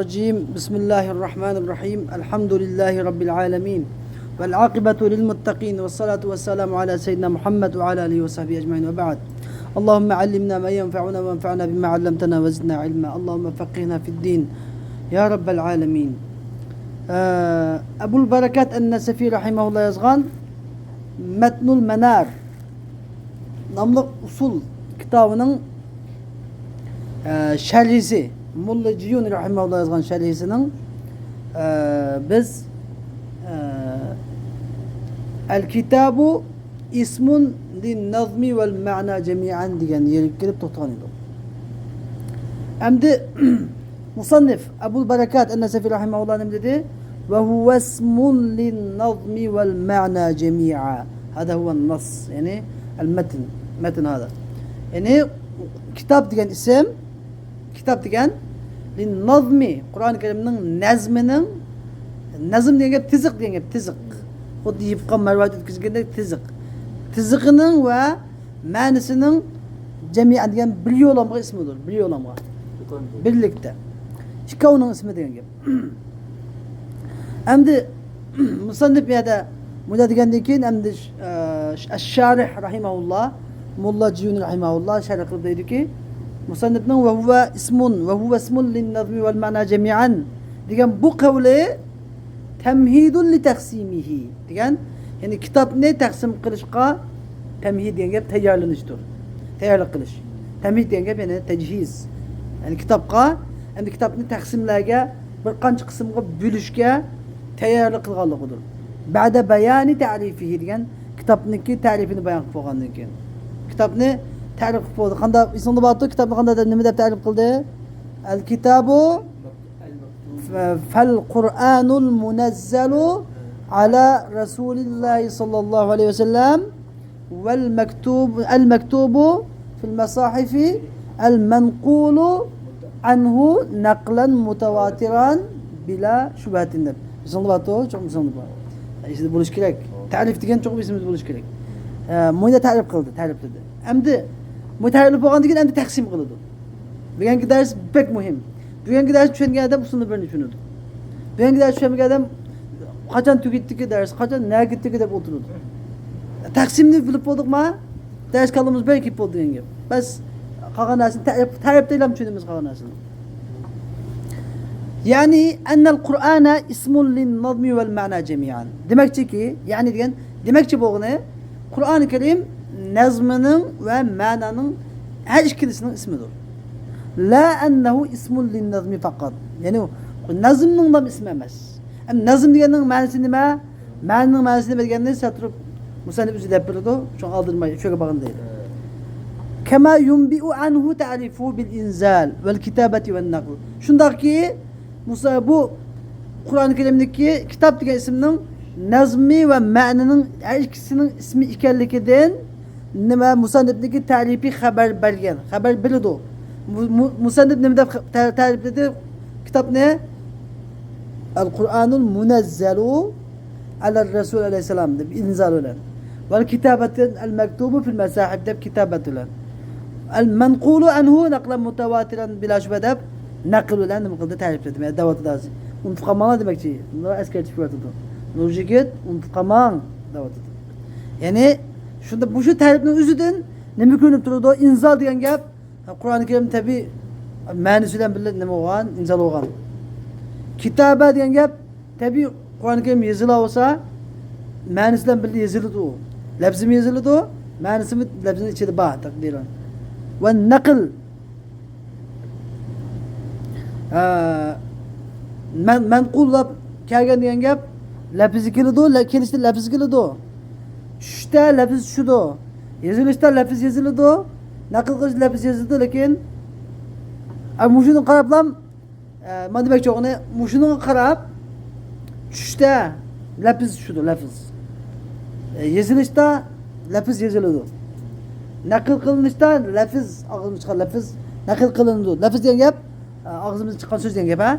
الرجيم بسم الله الرحمن الرحيم الحمد لله رب العالمين والعاقبة للمتقين والصلاة والسلام على سيدنا محمد وعلى آله وصحبه أجمعين وبعد اللهم علمنا ما ينفعنا وانفعنا بما علمتنا وزدنا علما اللهم فقهنا في الدين يا رب العالمين. أبو البركات النسفي رحمه الله yazgan Metnul Menar namlı usul kitabının şerhisi Mulla Ciyun rahimahullah yazgan şerhisinin biz El Kitabu ismun lin nazmi vel ma'na cemi'an diyen yeri gelip to'xtanıydı. Endi musannif Abul Barakat en-Nesefi rahimahullah ne dedi? Ve huve ismun lin nazmi vel ma'na cemi'a. Hada huve nas. Yani el metin. Metin hada. Yani kitap diyen isim kitap diyen lin nazmi Kur'an-ı Kerim'nin nezminin nazm diyen gep tizik diyen gep tizik. O deyip kalma rivayet etkizgende tizik. Tizikinin ve manisinin cemiyen diyen biliyor olama ismidir. Biliyor olama. Birlikte. İşte onun ismi diyen gep. Hem musannif ya da Mulla degenden keyin endi Eş-Şarih rahimahullah Mulla Ciyun rahimahullah şerh qilib deydi ki musannifning ve huve ismun lin nazmi vel ma'na cemi'an degan bu qavli temhidun li taqsimihi degan yani kitobni taqsim qilishga temhid degan gap tayyorlanishdir. Tayyorlik qilish. Temhid degan gap yani tejhiz. Yani kitobga endi kitobni taqsimlarga bir qancha qismga bo'lishga tayyorlik qilganligidir. Ba'da bayani ta'rifihi degan kitobniki ta'rifini bayon qilib bo'lgandan keyin kitobni ta'rif qilib bo'ldi. Qanday ismini bo'ldi? Kitobni qanday nima deb ta'rif qildi? Al kitabu fal Qur'anul munazzalu ala Rasulillahi sallallahu aleyhi ve sellem vel mektubu fil masahifi el menqulu anhu naqlan mutavatiran bila şübhatin deb. İsmini bo'ldi, çok ismini bo'ldi. İşte buluş gerek. Ta'rif degan çok ismimiz buluş gerek. Mo'yda ta'rif qildi, ta'rif dedi. Endi bu ta'rif bo'lgandan keyin endi taqsim qiladi. Bugungi dars pek muhim. Bugungi dars tushungan odam usulni birini tushunadi. Bugungi dars tushunmagan odam qachon tugatdiki dars, qachon nima ketdiki deb o'tiradi. Taqsimni bilib bo'ldikmi? Dars qilamiz belki bo'ldi degan gap. Bas qolgan narsani ta'rifda ham tushunamiz qolgan narsani. Yani ennel Kur'ana ismun lin nazmi vel ma'na cemiyan. Demekçi ki yani degan demekçi bo'lgani Kur'an-ı Kerim nazminin ve ma'nanın her ikisinin ismidir. La ennehu ismun lin nazmi fakat. Yani nazmning ham ismi emas. Nazm deganning ma'nosi nima? Ma'naning ma'nosi nima deganni satrib musannif o'zi deb berdi. Shu aldırmay şöyle bakın deydi. Kema yunbi'u anhu ta'rifu bil inzal vel kitabati ven naql. Şundaki Musa bu Kur'an-ı Kerim'deki kitap degan isminin nazmi ve ma'nının her ikisinin ismi ekanligidan nima musannifniki ta'rifi xabar bergan. Xabar biladi. Musannif nima deb ta'rifladi? Kitap ne? Al-Qur'anul munazzalu ala Rasul aleyhisselam deb inzal bilan. Vel kitabatu al-maktubu fil masahib deb kitabat bilan. Al-manqulu anhu naqlan mutawatiran bila shubha deb naql bilan nima qildi ta'rifladi. Yani davatı da unutqamanglar demakchi. Bunlar eskartib qo'yadi. Nurjigit unutqamang davatı. Yani shunda bu shu ta'rifning o'zidan nima ko'rinib turadi? Inzal degan gap Qur'oni Karim tabi ma'nosi bilan birga nima bo'lgan? Inzal bo'lgan. Kitaba degan gap tabi Qur'oni Karim yozila olsa ma'nosi bilan birga yoziladi u. Lafzimi yoziladi, ma'nosi lafzining ichida bor taqdiran. Va naql manqullab kelgan degan gap lafzi keladi, kelishda lafzi keladi. Tushda lafz tushdi. Yozilishda lafz yoziladi, naql qilish lafz yoziladi, lekin mushuni qarablam mana demoqchi o'g'ini mushuni qarab tushda lafz tushdi, lafz. Yozilishda lafz yoziladi. Naql qilinishda lafz og'izdan chiqqan lafz naql qilindi. Lafz degan gap og'zimizdan chiqqan so'z degan gap, ha?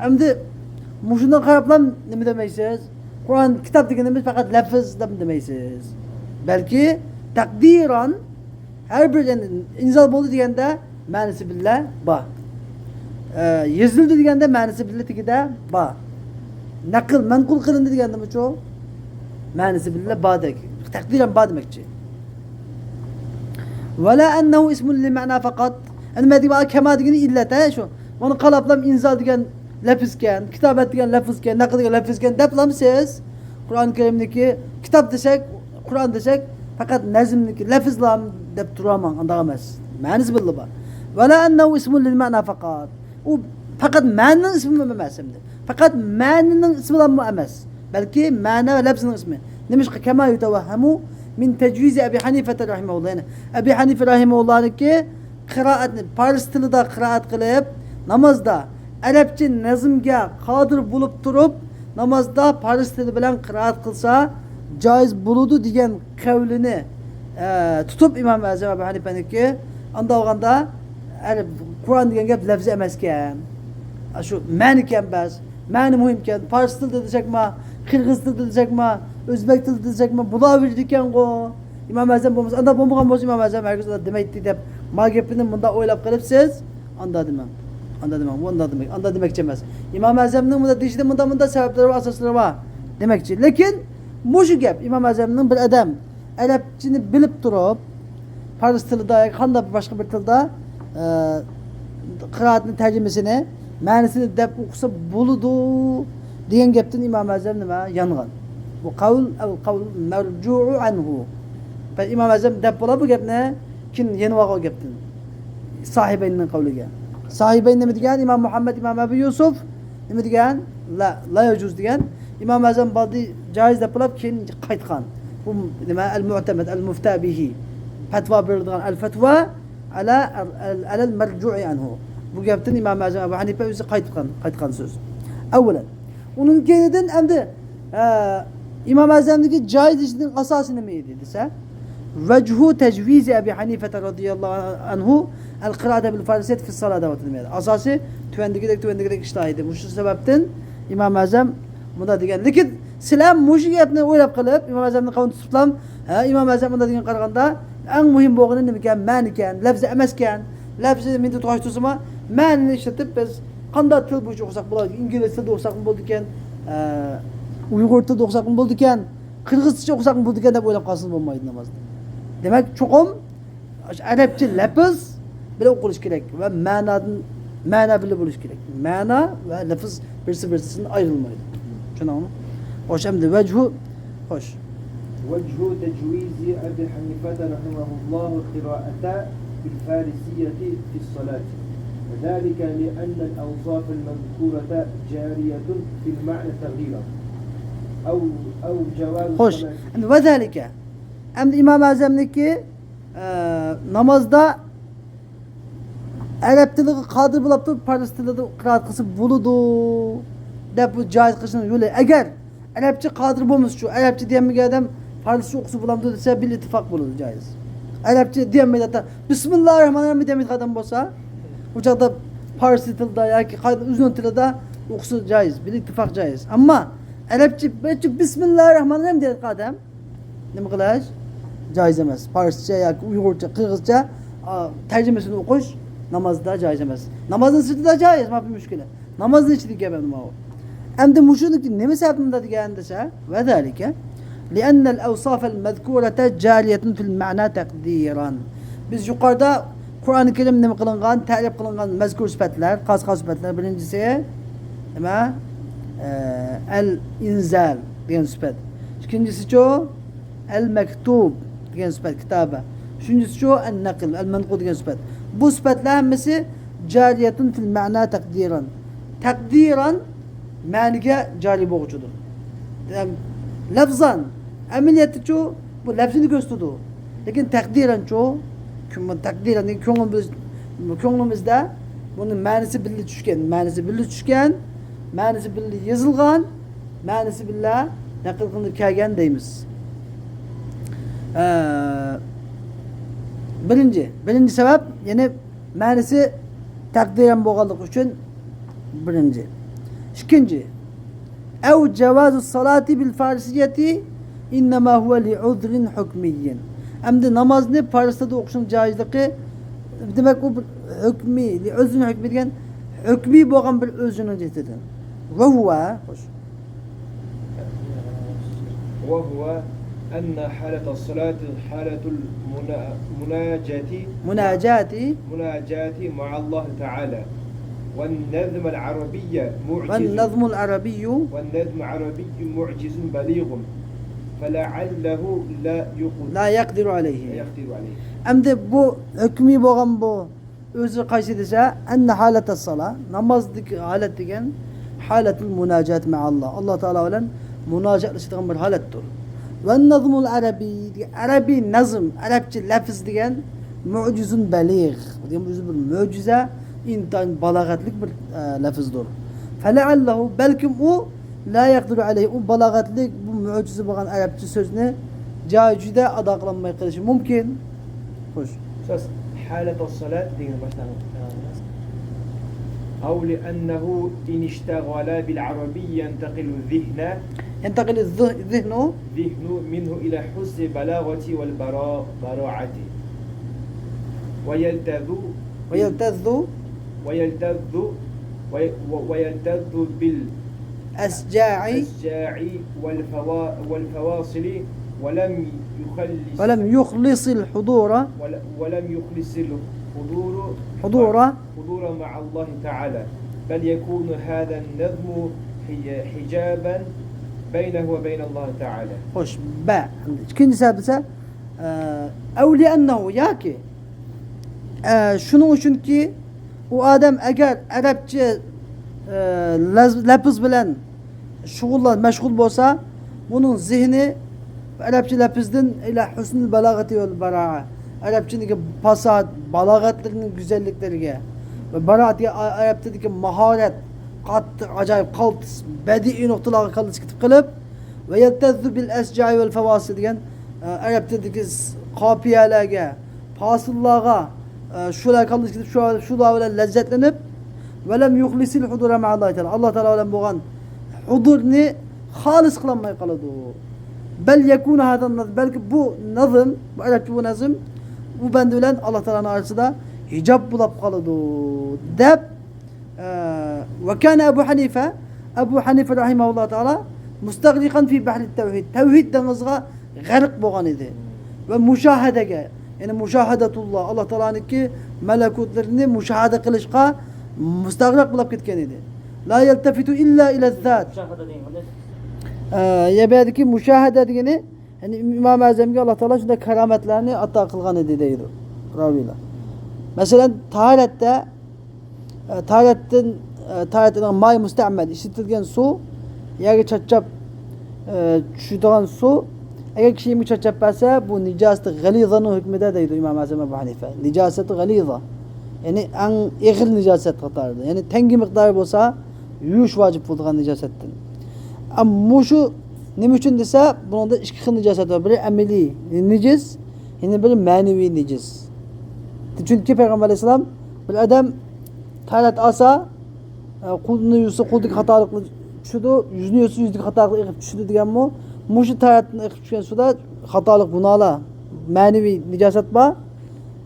Endi mushundan qarablam nima demaysiz? Qur'on kitob deganimiz faqat lafz deb demaysiz. Balki taqdiran har bir inzal bo'ldi deganda ma'nosi billah bor. yezildi deganda ma'nosi billa tigida ba. Naql, manqul qilindi deganda bu ma'nosi billa badek. Taqdiran ba demakchi. Wala annahu ismun li ma'na faqat. Nima deb kama degani illata shu. Buni qalablam inzal degan lafzgan, kitobat degan lafzgan, naql degan lafzgan deblamsiz. Qur'on Karimniki kitob desak, Qur'on desak faqat nazmniki lafzlam deb turaman, unda emas. Ma'nosi billa ba. Wala annahu ismun lil ma'na faqat. U faqat ma'naning ismi emas endi. Faqat ma'naning ismi bilan emas. Balki ma'na va lafzning ismi. Nimishqa kama yutawahhamu min tajviz Abi Hanifa rahimahullah. Abi Hanifa rahimahullohniki qiraatni fors tilida qiraat qilib, namozda arabcha nazmga qodir bo'lib turib, namozda fors tili bilan qiraat qilsa joiz bo'ladi degan qavlini tutib Imom Azam Abu Hanifaniki unda olganda Qur'on degan gap lafzi emas ekan. Shu ma'ni ekan bas. Ma'ni muhim ekan. Fors tilida desakmi, qirg'iz tilida desakmi, o'zbek tilida desakmi, bulavir ekan-ku. Imom Azam bo'lmasa, unda bo'lmagan bo'lsa Imom Azam hargiz demaydi deb ma gapini bunda o'ylab qilibsiz. Unda demang. Unda demakchi emas. Imom Azamning bunda deyishida bunda sabablari va asoslari bor demakchi. Lekin mushu gap Imom Azamning bir odam arabchini bilib turib, fors tilida qanday boshqa bir tilda qiraatni tarjimasini, ma'nosini deb o'qisa bo'ladi degan gapdan Imom Azam nima yongan. Bu qaul marju'u anhu. Fa Imom Azam deb bo'ladi bu gapni kim yenvoq gapdan. Sohibaynning qavliga. Sohibayn nima degan? Imom Muhammad, Imom Abu Yusuf nima degan? La yajuz degan. Imom Azam bo'ldi joiz deb bo'lib keyin qaytgan. Bu nima al-mu'tamad al-mufta bihi. Fatva beradigan al-fatwa ala al-marju'i anhu. Bu gapdan Imom Azam Abu Hanifa o'zi qaytgan so'z. Avvalan, uning kenidan endi Imom Azamniki joiz ishning asosi nima edi desa, vajhu tajviz Abi Hanifa radhiyallohu anhu al-qira'ata bil farsiyat fi as-salat deb aytiladi. Asosi tuvandagidek ishlaydi. Bu shu sababdan Imom Azam bunda degan. Lekin sizlar mushu gapni o'ylab qilib, Imom Azamning qavlini tutiblam, Imom Azam bunda degan qaraganda eng muhim bo'lgani nima ekan? Ma'ni ekan, lafzi emas ekan. Lafzi menda to'g'risimi? Ma'nini ishlatib biz qanday til bo'yicha o'qisak bo'ladi? Ingliz tilida o'qisak bo'ladi ekan, Uyg'ur tilida o'qisak bo'ladi ekan, qirg'izcha o'qisak bo'ladi ekan deb o'ylab qolsangiz bo'lmaydi namozda. Demak, cho'qim arabcha lafz bilan o'qilish kerak va ma'na bilan bo'lish kerak. Ma'na va lafz birsi-birsidan ayrilmaydi. Tushunammi? Xo'sh, endi vajhu xo'sh. وجه تجويز أبي حنيفة رحمه الله قراءة بالفارسية في الصلاة، وذلك لأن الأوصاف المذكورة جارية في المعنى تغييرا أو جواز خوش وذلك أم إمام Azam'daki namazda Arap tiliga qodir bo'lib turib, fors tilida qiraat qilsa bo'ladi deb bu joiz qilishning yo'li. Agar arabcha qodir bo'lmasa, shu arabcha deganmagan odam farscha o'qisa bo'lamdi desa, bil ittifoq bo'ladi joiz. Arabcha demaydi, bismillahirrohmanirrohim demaydi odam bo'lsa, u joqda fors tilida yoki uzun tilida o'qisa joiz, bil ittifoq joiz. Ammo arabcha bismillahirrohmanirrohim deydi odam, nima qilish? Joiz emas. Farscha yoki Uyg'urcha, qirg'izcha tarjimasini o'qish namozda joiz emas. Namozning sirtida joiz, ma bu mushkula. Namozning ichidagi gap nima u? Endi mushuniki nima sababda degan desa, va zalika لأن الأوصاف المذكورة جارية في المعنى تقديرا. Biz yuqorida Qur'oni Karim nima qilingan, ta'rif qilingan mazkur sifatlar, xos sifatlar birinchisi nima? Al-inzal degan sifat. Ikkinchisi al-maktub degan sifat, kitaba. Uchinchisi an-naql, al-manqul degan sifat. Bu sifatlar hammasi jariyatun fil ma'na taqdiran. Taqdiran ma'niga jari bo'luvchidir. Lafzan amaliyotda bu lafzini ko'rsatadi. Lekin taqdiran taqdiran ko'nglimizda buni ma'nisi birga tushgan, ma'nisi birga yozilgan, ma'nisi birga naql qilinib kelgan deymiz. Birinchi sabab, ya'ni ma'nisi taqdiran bo'lganligi uchun birinchi. Ikkinchi, أو جواز الصلاة بالفارسية إنما هو لعذر حكمي. Endi namozni farsda o'qishning joizligi demak u hukmiy, li'uzr hukmi degan hükmü bo'lgan bir o'zini dedi. Ve huve hoş. وهو أن حالة الصلاة حالة Münacati مناجاة مع الله تعالى والنظم العربي معجز والنظم العربي والنظم العربي معجز بليغ فلعله la yakdiru لا aleyhi. يقدر عليه. Endi bu hükmü bo'lgan bu o'zi qaysi desa anna halata sala namozdagi holat degan halatul munajat ma Allah. Allah Taala bilan munojatlashadigan bir holatdir. Va nazmul arabiy arabiy nazm arabcha lafz degan mu'jizun baligh. Degan o'zi bir mo'jiza intan balag'atlik bir lafzdir. Fala'allahu balkim u la yaqdiru alayhi u balag'atlik bu mo'jiza bo'lgan arabcha so'zni joyida ado qilinmay qilishi mumkin. Xo'sh. Söz حالة الصلاة دين başlangıç. أو لأنه إن اشتغل بالعربي ينتقل الذهن ينتقل الذهن منه إلى حسن بلاغة والبراعة ويلتذ ويلتذ ويلتذ ويلتذ أسجاع بالأسجاع والفواصل ولم يخلص الحضور ولم يخلص حضور مع الله تعالى بل يكون هذا النظم حجابا بينه وبين الله تعالى. Hoş. B. İkinci sebep ise ev li'ennehu ya ki şunun için ki o adam eğer Arapça lafız bilen meşgul olsa bunun zihni Arapça lafızdan ila husnul balagati vel bara'a Arapçadaki fasat, balagatlarının güzelliklerine ve baraatı Arapçadaki maharet, acayip kalt, bedi noktalara kalıcı kılıp ve yettezzu bil esca'i vel fevasi diyen Arapçadaki kafiyelerine, fasıllara, şular kalıcı kılıp şular lezzetlenip ve lem yuhlisil hudura ma'allahi teala Allah Teala olan boğan hudurni halis kılanmaya kaladı. Bel yekûne hadan nazım. Belki bu nazım, bu Arapça bu nazım bu bende bilen Allah Teala'nın arasında hicap bulup kalıdı. Deb ve kâne Ebu Hanife rahimahullah Teala mustagrikan fi bahri tevhid. Tevhid denizga gırk boğan idi. Ve müşahedege yani müşahedetullah Allah Teala'nın ki melekutlerini müşahede kılışka mustagrak bulup gitken idi. La yeltefitu illa ile zat. Yebedeki müşahede degeni yani İmam-ı Azam'ga Allah Teala şunda kerametlerini ata kılgan idi deydi raviler. Mesela taharetten may müsteamel işitilgen su yeri çatçap çüdüğün su eğer kişiyi mi çatçap verse bu nicaseti galizanın hükmede deydi İmam-ı Azam Ebu Hanife. Nicaseti galiza. Yani en ehil nicaset katardı. Yani tengi miktarı olsa yuyuş vacip bulduğun nicasettin. Ama şu ne için dese bunun da iki xil nicaset var. Biri emeli nicis, yani biri manevi nicis. Çünkü Peygamber Aleyhisselam bir adam taharet alsa kulunu yusa kuldaki hatalıklı düşüdü, yüzünü yusa yüzdeki hatalıklı ekip düşüdü diyen mu? Muşu taharetin ekip düşen suda hatalık bunala manevi nicaset var.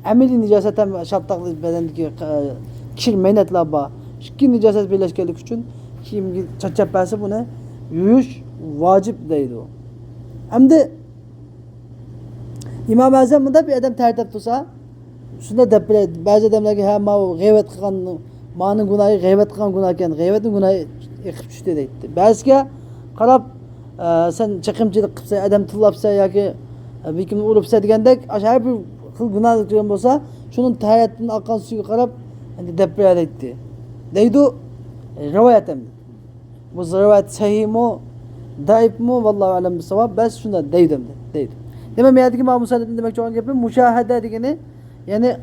Emeli nicaset hem şartlıklı bedendeki kişi meynetler var. İki nicaset birleşkenlik için kim çatçap verse bu ne? Yuyuş vacip deydi o. Hem de İmam-ı Azam'da bir adam tertip tutsa şunda depre bazı adamlar ki ma gıybet kılan manın günahı gıybet kılan günahken gıybetin günahı yıkıp düştü deydi. Bazı ki karab sen çakımcılık kıpsa adam tıllapsa ya ki bir kim urupsa degandek aşağı bir kıl günah diyen olsa şunun taharetinin akan suyu karab hani depre deydi. Deydi rivayetem. Bu rivayet sahih mu, daif mu? Vallahu alem bisavab. Ben şunda deydim. Demek meyadaki Musaddet'in demek çoğun gibi müşahede degeni yani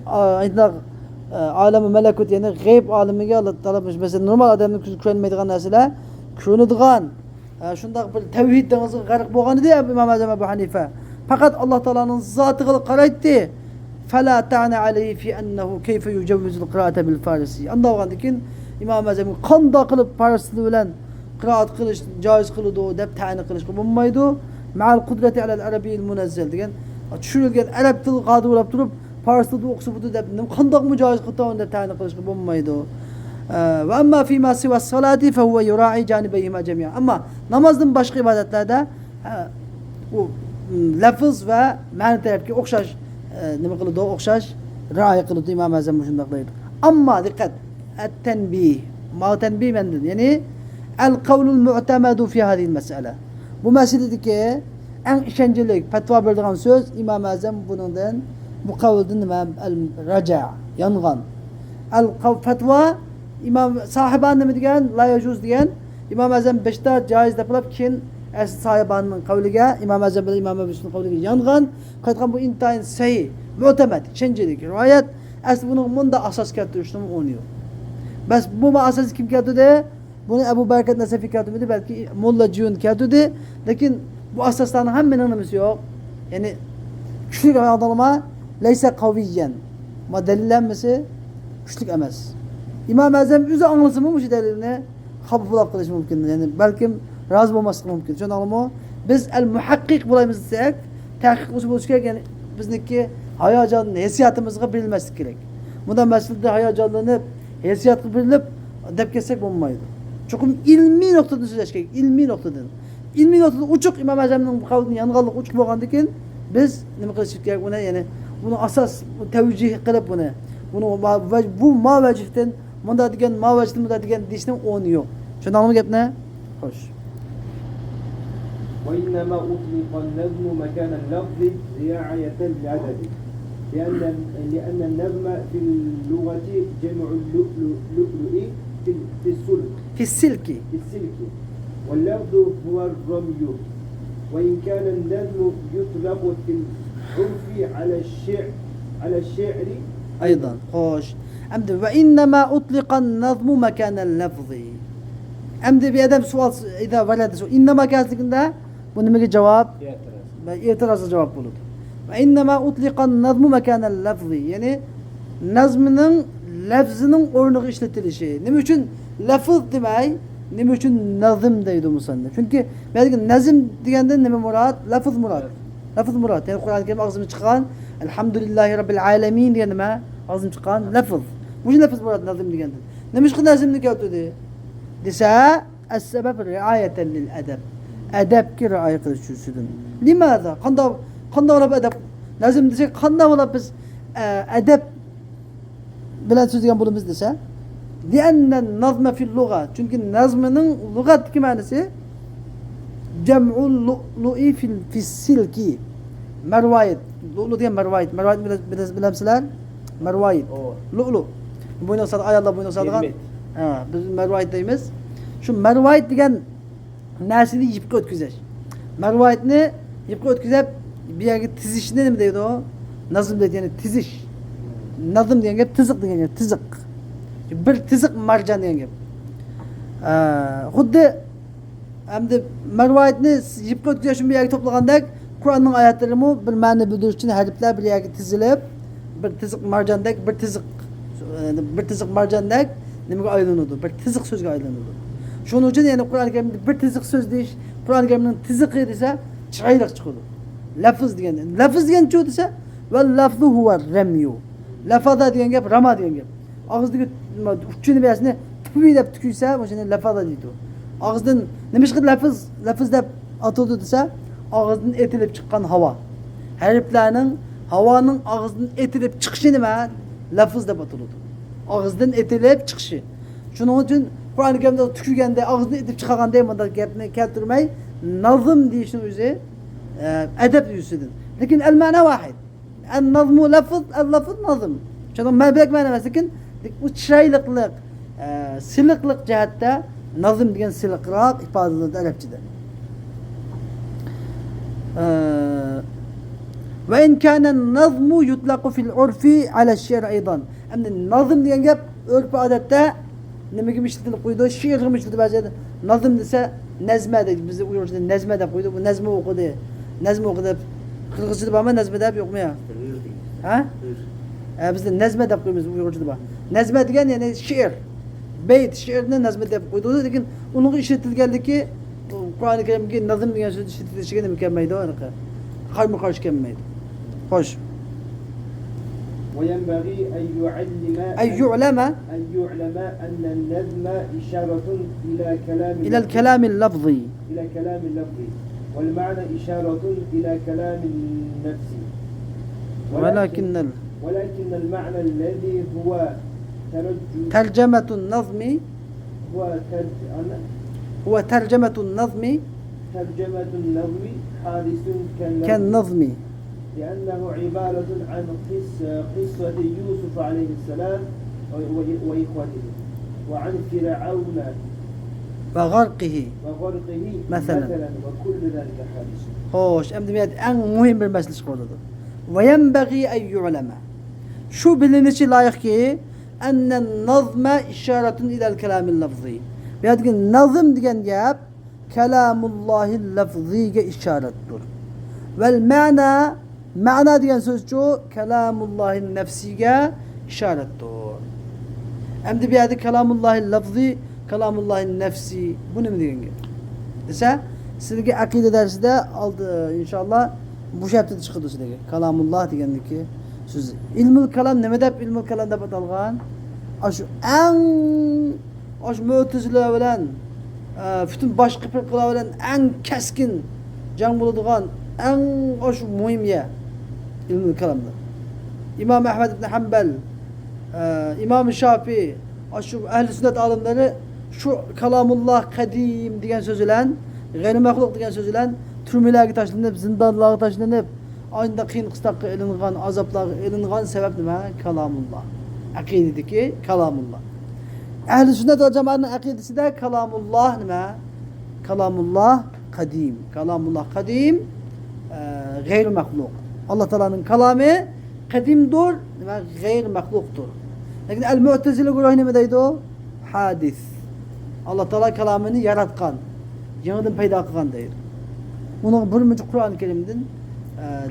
alemi melekut yani gayb alemiga Allah Teala mesela normal adamın ko'rmaydigan narsalar ko'rinadigan shunday bir tevhid dengizga g'arq bo'lgan edi İmam Azam Ebu Hanife. Fakat Allah Teala'nın zatıga qaraydi. Fala ta'na alayhi fi annahu kayfa yujawwizu al-qira'ata bil farisi. Anda olgandan İmam Azam qanda qilib farsli bilan qiraat qilish joiz qiladi deb ta'na qilishga bo'lmaydi. Ma'al qudrati ala al-arabiyil munazzal degan tushirilgan arab tili qodir bo'lib turib fars tilida o'qisa bu deb qandoq mujoiz qilib deb ta'na qilishga bo'lmaydi. Ve amma fîmâ sivas salâti fehuve yurâ'i cânibeyhîmâ cemî'an. Ama namazdan başka ibadetlerde bu lafız ve ma'ni tarafki o'xshash nima qiladi o'xshash rioya qiladi Imom Azam shundoq deydi. Ammo diqqat, at-tanbih, ma tanbih mendan, ya'ni al-qawlul mu'tamadu fi hadhihi al-mas'ala. Bu masaladagi eng ishonchli fatvo beradigan so'z Imom Azam buningdan bu qavldan nima al-raja' yongan. Al-fatvo imom sahibani nima degan la yajuz degan Imom Azam 5 ta joiz deb qilib keyin sahibanining qavliga Imom Azam bilan Imom Abusning qavliga yongan. Qaytgan bu intayin sahih, mu'tamad, ishonchli rivoyat. Asli buning bunda asos keltirishning o'rni yo'q. Bas bu asos kim keltirdi? Buni Abu Bakr Nasafiy keltirdi, balki Mulla Jun keltirdi. Lekin bu asoslarning hammaning nimasi yo'q. Ya'ni kuchli odamlar laysa qaviyyan. Ma dalillanmasi kuchli emas. Imom Azam o'zi anglasimi bu dalilni qabul qilish mumkin. Ya'ni balkim rozi bo'lmasligi mumkin. Shundaqmi? Biz al-muhaqqiq bo'laymiz desak, tahqiq bo'lish kerak. Ya'ni bizniki hayajon, hissiyotimizga berilmaslik kerak. Bundan mas'ulda hayajonlanib, hissiyotga berilib deb kelsak bo'lmaydi. Chuqur ilmiy nuqtadan so'zlash kerak, ilmiy nuqtadan. Ilmiy nuqtadan uchuq Imom Azamning bu qavlining yonganlik uchuq bo'lgandan keyin biz nima qilish kerak? Buni ya'ni buni asos tavjih qilib buni bu mavajifdan bunda degan mavajifdan bunda degan deyishning o'rni yo'q. Shundaqmi gapni? Xo'sh. وإنما أطلق النظم مكان اللفظ رعاية للعدد لأن النظم في اللغة جمع اللؤلؤ في السلك في السلك واللفظ هو الرمي وإن كان النظم يطلق في العرف على الشعر أيضا خوش أمد وإنما أطلق النظم مكان اللفظ أمد بأدب سؤال إذا ولد سؤال إنما كان ده bunun cevap itirazı cevap bulur. Ve innema utliqan nazmu mekanel lafzi. Yani nazmının lafzının ornuğu işletilişi. Ne için lafız demeyi, ne için nazım deydi musannif. Çünkü belki nazım degende ne murat? Lafız murat. Lafız murat. Yani Kur'an-ı Kerim ağzımı çıkan Elhamdülillahi Rabbil Alemin diye neme? Ağzımı çıkan lafız. Bu için lafız murat nazım degende. Ne için nazım degende? Dese es-sebeb riayeten lil edeb. Edep ki riayet kılış üçüdür. Limaza? Kanda olab edep. Nazım desek kanda olab biz edep bilen söz diyen bulumuz dese. Li'ennen nazme fil luga. Çünkü nazmının lugattaki manası cem'ul lu'i fil silki. Mervayet. Lu'lu diyen mervayet. Mervayet bilemsiler? Mervayet. Lu'lu. Boyuna sadık, ayarla boyuna sadık. Biz mervayet deyimiz. Şu mervayet diyen narsini yipga o'tkazar. Marvoyatni yipga o'tkazib, bu yerga tizishni nima deydi o? Nazm deydi, ya'ni tizish. Nazm degan gap tiziq degan gap, tiziq. Bir tiziq marjon degan gap. Xuddi hamda marvoyatni yipga o'tkazish bu yerga to'plagandek, Qur'onning oyatlarimi bir ma'ni bildirish uchun harflar bir yerga tizilib, bir tiziq marjondek, bir tiziq marjondek nimaga aylanadi? Bir tiziq so'zga aylanadi. Şunun için yani Kur'an-ı Kerim'de bir tizik söz deyiş, Kur'an-ı Kerim'in tiziqi dese çıgaylık çıkıyor. Lafız diyen. Lafız diyen çoğu dese ve lafzu huva remyu. Lafada diyen gap, rama diyen gap. Ağızdaki uççunu birisine tüpüyü de tüküyse, o şimdi lafada deydi o. Ağızdan nemiş ki lafız da atıldı dese, ağızdan etilip çıkan hava. Heriflerinin havanın ağızdan etilip çıkışı nime? Lafız da batıldı. Ağızdan etilip çıkışı. Şunun için Kur'an-ı Kerim'de tükürgende, ağzını edip çıkarganda yemanda gapni keltirmey, nazım deyişin özü edep deyişidir. Lakin el-ma'na vahid. El-nazmu lafız, el-lafız nazım. Çünkü mebek ma'na var. Lakin bu çiraylıklık, siliklik cihatte nazım degen silikrak ifade edilir Arapçada. Ve in kânen nazmu yutlaqu fil urfi ala şi'r aydan. Hem nazım degen gap örf adette nima gibi işletilip koydu? Şiir gibi işletilip bazı nazım dese nezme dedi. Bizde uyurcada nezme de koydu. Bu nezme okudu. Nezme okudu. Kırgızcada ama nezme de yok mu ya? Ha? Bizde nezme de koyuyoruz uyurcada bak. Nezme degen yani şiir. Beyt şiirine nezme de koydu. Lakin onun işletilgeldi ki Kur'an-ı Kerim'de nazım degen söz işletilişine mükemmeydi o. Karşı kelmeydi. Hoş. وينبغي أن يعلم أن النظم إشارة إلى إلى الكلام اللفظي والمعنى إشارة إلى كلام النفس ولكن المعنى الذي هو ترجمة النظم هو ترجمة النظم حادث كالنظم لأنه عبارة عن قصة يوسف عليه السلام وإخوته وعن فرعون وغرقه مثلا وكل ذلك حادث. Hoş, emniyet en mühim bir mesele çıkardıdır. Ve yenbagî en yu'leme. Şu bilinişi layık ki ennen nazme işaretun ilel kelamil lafzî. Bir ki nazım diyen gap kelamullahil lafzîge işarettir. Vel ma'na diyen söz şu kelamullahil nefsige işarettir. Emdi bir adı kelamullahil lafzî kelamullahil nefsi. Bunu mu diyen gap? Dese sizge akide dersinde aldı inşallah bu şartı çıkdı sizge. Kalamullah degandiki söz. İlmül kalam neme dep ilmül kalam dep atalgan? Aş Mu'tezile bilen bütün baş kıpırkılar bilen en keskin can bulduğun en mühim ye ilmül kalamda. İmam Ahmed ibn Hanbel, İmam Şafii, şu ehl-i sünnet alimleri şu kalamullah kadim diyen sözüyle gayri mahluk degan söz bilan turmalarga tashlanib, zindonlarga tashlanib, oyinda qiyin qistoqqa ilingan, azoblarga ilingan sabab nima? Kalamullah. Aqidadagi kalamullah. Ahli sunnat va jamoatning aqidasida kalamullah nima? Kalamullah qadim. Kalamullah qadim, gayri mahluk. Allah Teala'nın kalami qadimdir nima? Gayri mahluktur. Lakin el-Mu'tezile guruhi nima deydi o? Hadis. Allah Teala kalamını yaratgan. Yanıdan payda kılgan deyir. Bunun bölümücü Kur'an-ı Kerim'den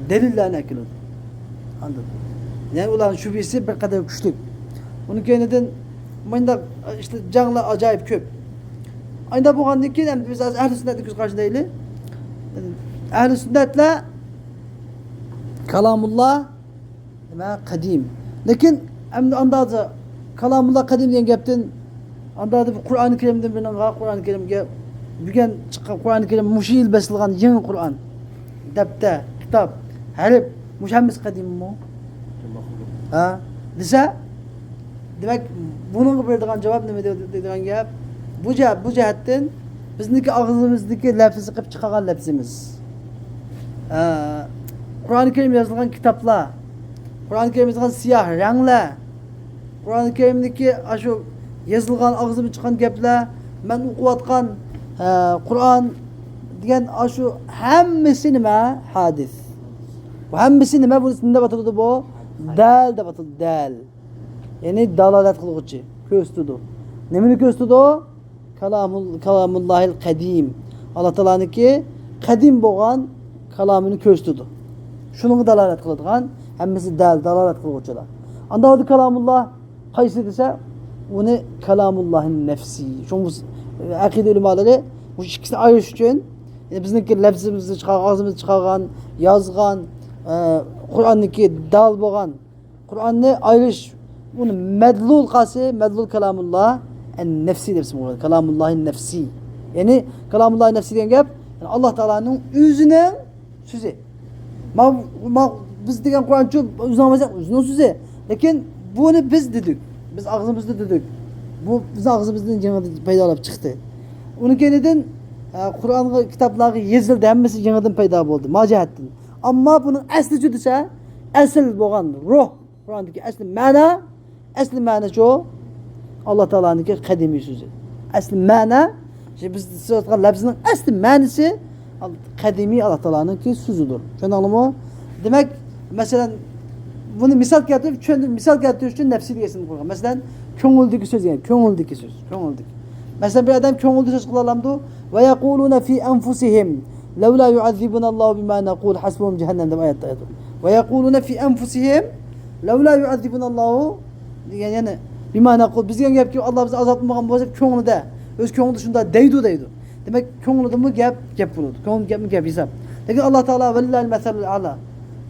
delillerini ekliyor. Anladın. Yani ulan şüphesi bir kadar güçlük. Onun kendinden bunda işte canlı acayip köp. Aynı bu kandı ki biz ehl-i sünnet göz karşında değil. Ehl-i sünnetle kalamullah ve kadim. Lakin anda kalamullah kadim diyen gapten anda Kur'an-ı Kerim'den bilen Kur'an-ı Kerim'e bugün çıkan Kur'an-ı Kerim muşi yıl besilgan yeni Kur'an. Depte, kitap, harip, muşammiz kadim mu? Ha? Dese, demek bunun verdiğin cevap ne dediğin gap? Bu cihetten bizdeki ağzımızdaki lafızı kıp çıkan lafızımız. Kur'an-ı Kerim yazılan kitaplar, Kur'an-ı Kerim yazılan siyah renkler, Kur'an-ı Kerim'deki şu yazılgan ağzımı çıkan gaplar, ben okuvatkan Kur'an diyen şu hemmesi nime? Hadis. Bu hemmesi nime? Bu üstünde batıldı bu? Del de batıldı. Del. Yani dalalet kılıqçı. Köstüdü. Nemini köstüdü o? Kalamullahil kadim. Allah Teala'nın ki kadim boğan kalamını köstüdü. Şunu dalalet kılıdığan hemmesi del, dalalet kılıqçılar. Anda adı kalamullah qaysı dese onu kalamullahın nefsi. Şunu akide ulemaları bu ikisini ayırış için yani bizdeki lafzımızı çıkargan, ağzımızı çıkargan, yazgan, Kur'an'daki dal boğan, Kur'an'ı ayırış bunu medlul qası, medlul kalamullah en nefsi dersi bu. Kalamullahın nefsi. Yani kalamullahın nefsi diyen gap yani Allah Teala'nın özüne sözü. Biz diyen Kur'an çok özünün sözü. Lakin bunu biz dedik. Biz ağzımızda dedik. Bu bizim ağzımızdan yanıdan payda olup çıktı. Onun kendinden Kur'an kitapları yazıldı, hemmesi yanıdan payda oldu, macahattan. Ama bunun aslı cüdüse, asıl boğan ruh, Kur'an'daki aslı mana şu, Allah Teala'nın ki kadimi sözü. Aslı mana, işte biz söylediğimiz lafzının aslı manası, kadimi Allah Teala'nın ki sözüdür. Şunu anlamı? Demek, mesela bunu misal getiriyor için nefsi diyesini koyalım. Mesela köngüldeki söz yani, köngüldeki söz. Mesela bir adam köngüldeki söz kullanamdı. Ve yekulune fi enfusihim levla yu'azzibunallahu bima naqul hasbuhum cehennem de ayette ayet. Ve yekulune fi enfusihim levla yu'azzibunallahu yani bima naqul biz gap ki Allah bizi azaltmagan bolsa köngülde öz köngülde şunda deydi. Demek köngülde mi gap bulur. Köngül gap hesap. Lakin Allah Teala vellahil meselul ala.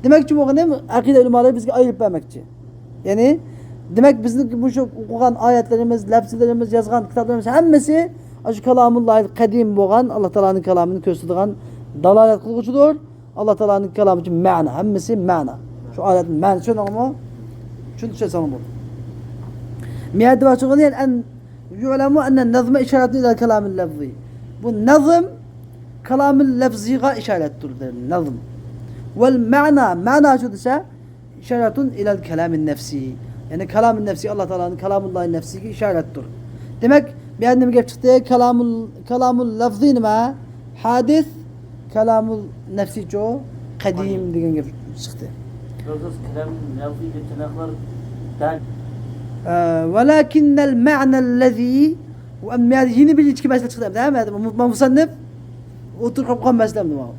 Demek ki bu ne akide ulemaları bizge ayırıp vermekçi. Yani demek bizim bu şu okugan ayetlerimiz, lafzlarımız, yazgan kitaplarımız hemmesi şu kalamullahil kadim boğan Allah Teala'nın kelamını köstüdüğün dalalet kılgıçıdır. Allah Teala'nın kelamı için ma'na, hemmesi ma'na. Şu ayetin ma'na şunu ama şunu söylesem bu. Miyad ve şunu diyen en yu'lemu enne nazme işaretli ila kelamil lafzi. Bu nazım kelamil lafziga işarettir der. Nazım. Vel ma'na şu dese işaretun ila kelamin nefsi. Yani kelamin nefsi Allah Teala'nın kelamullah'ın nefsi işarettir. Demek bir annem gelip çıktı kelamul lafzi nima hadis kelamul nefsi çoğu kadim diyen gelip çıktı. Yoksa kelam lafzi tırnaklar der. ولكن المعنى الذي وأما yeni bir içki mesele çıktı değil mi? Musannif oturup kan mesele mi var?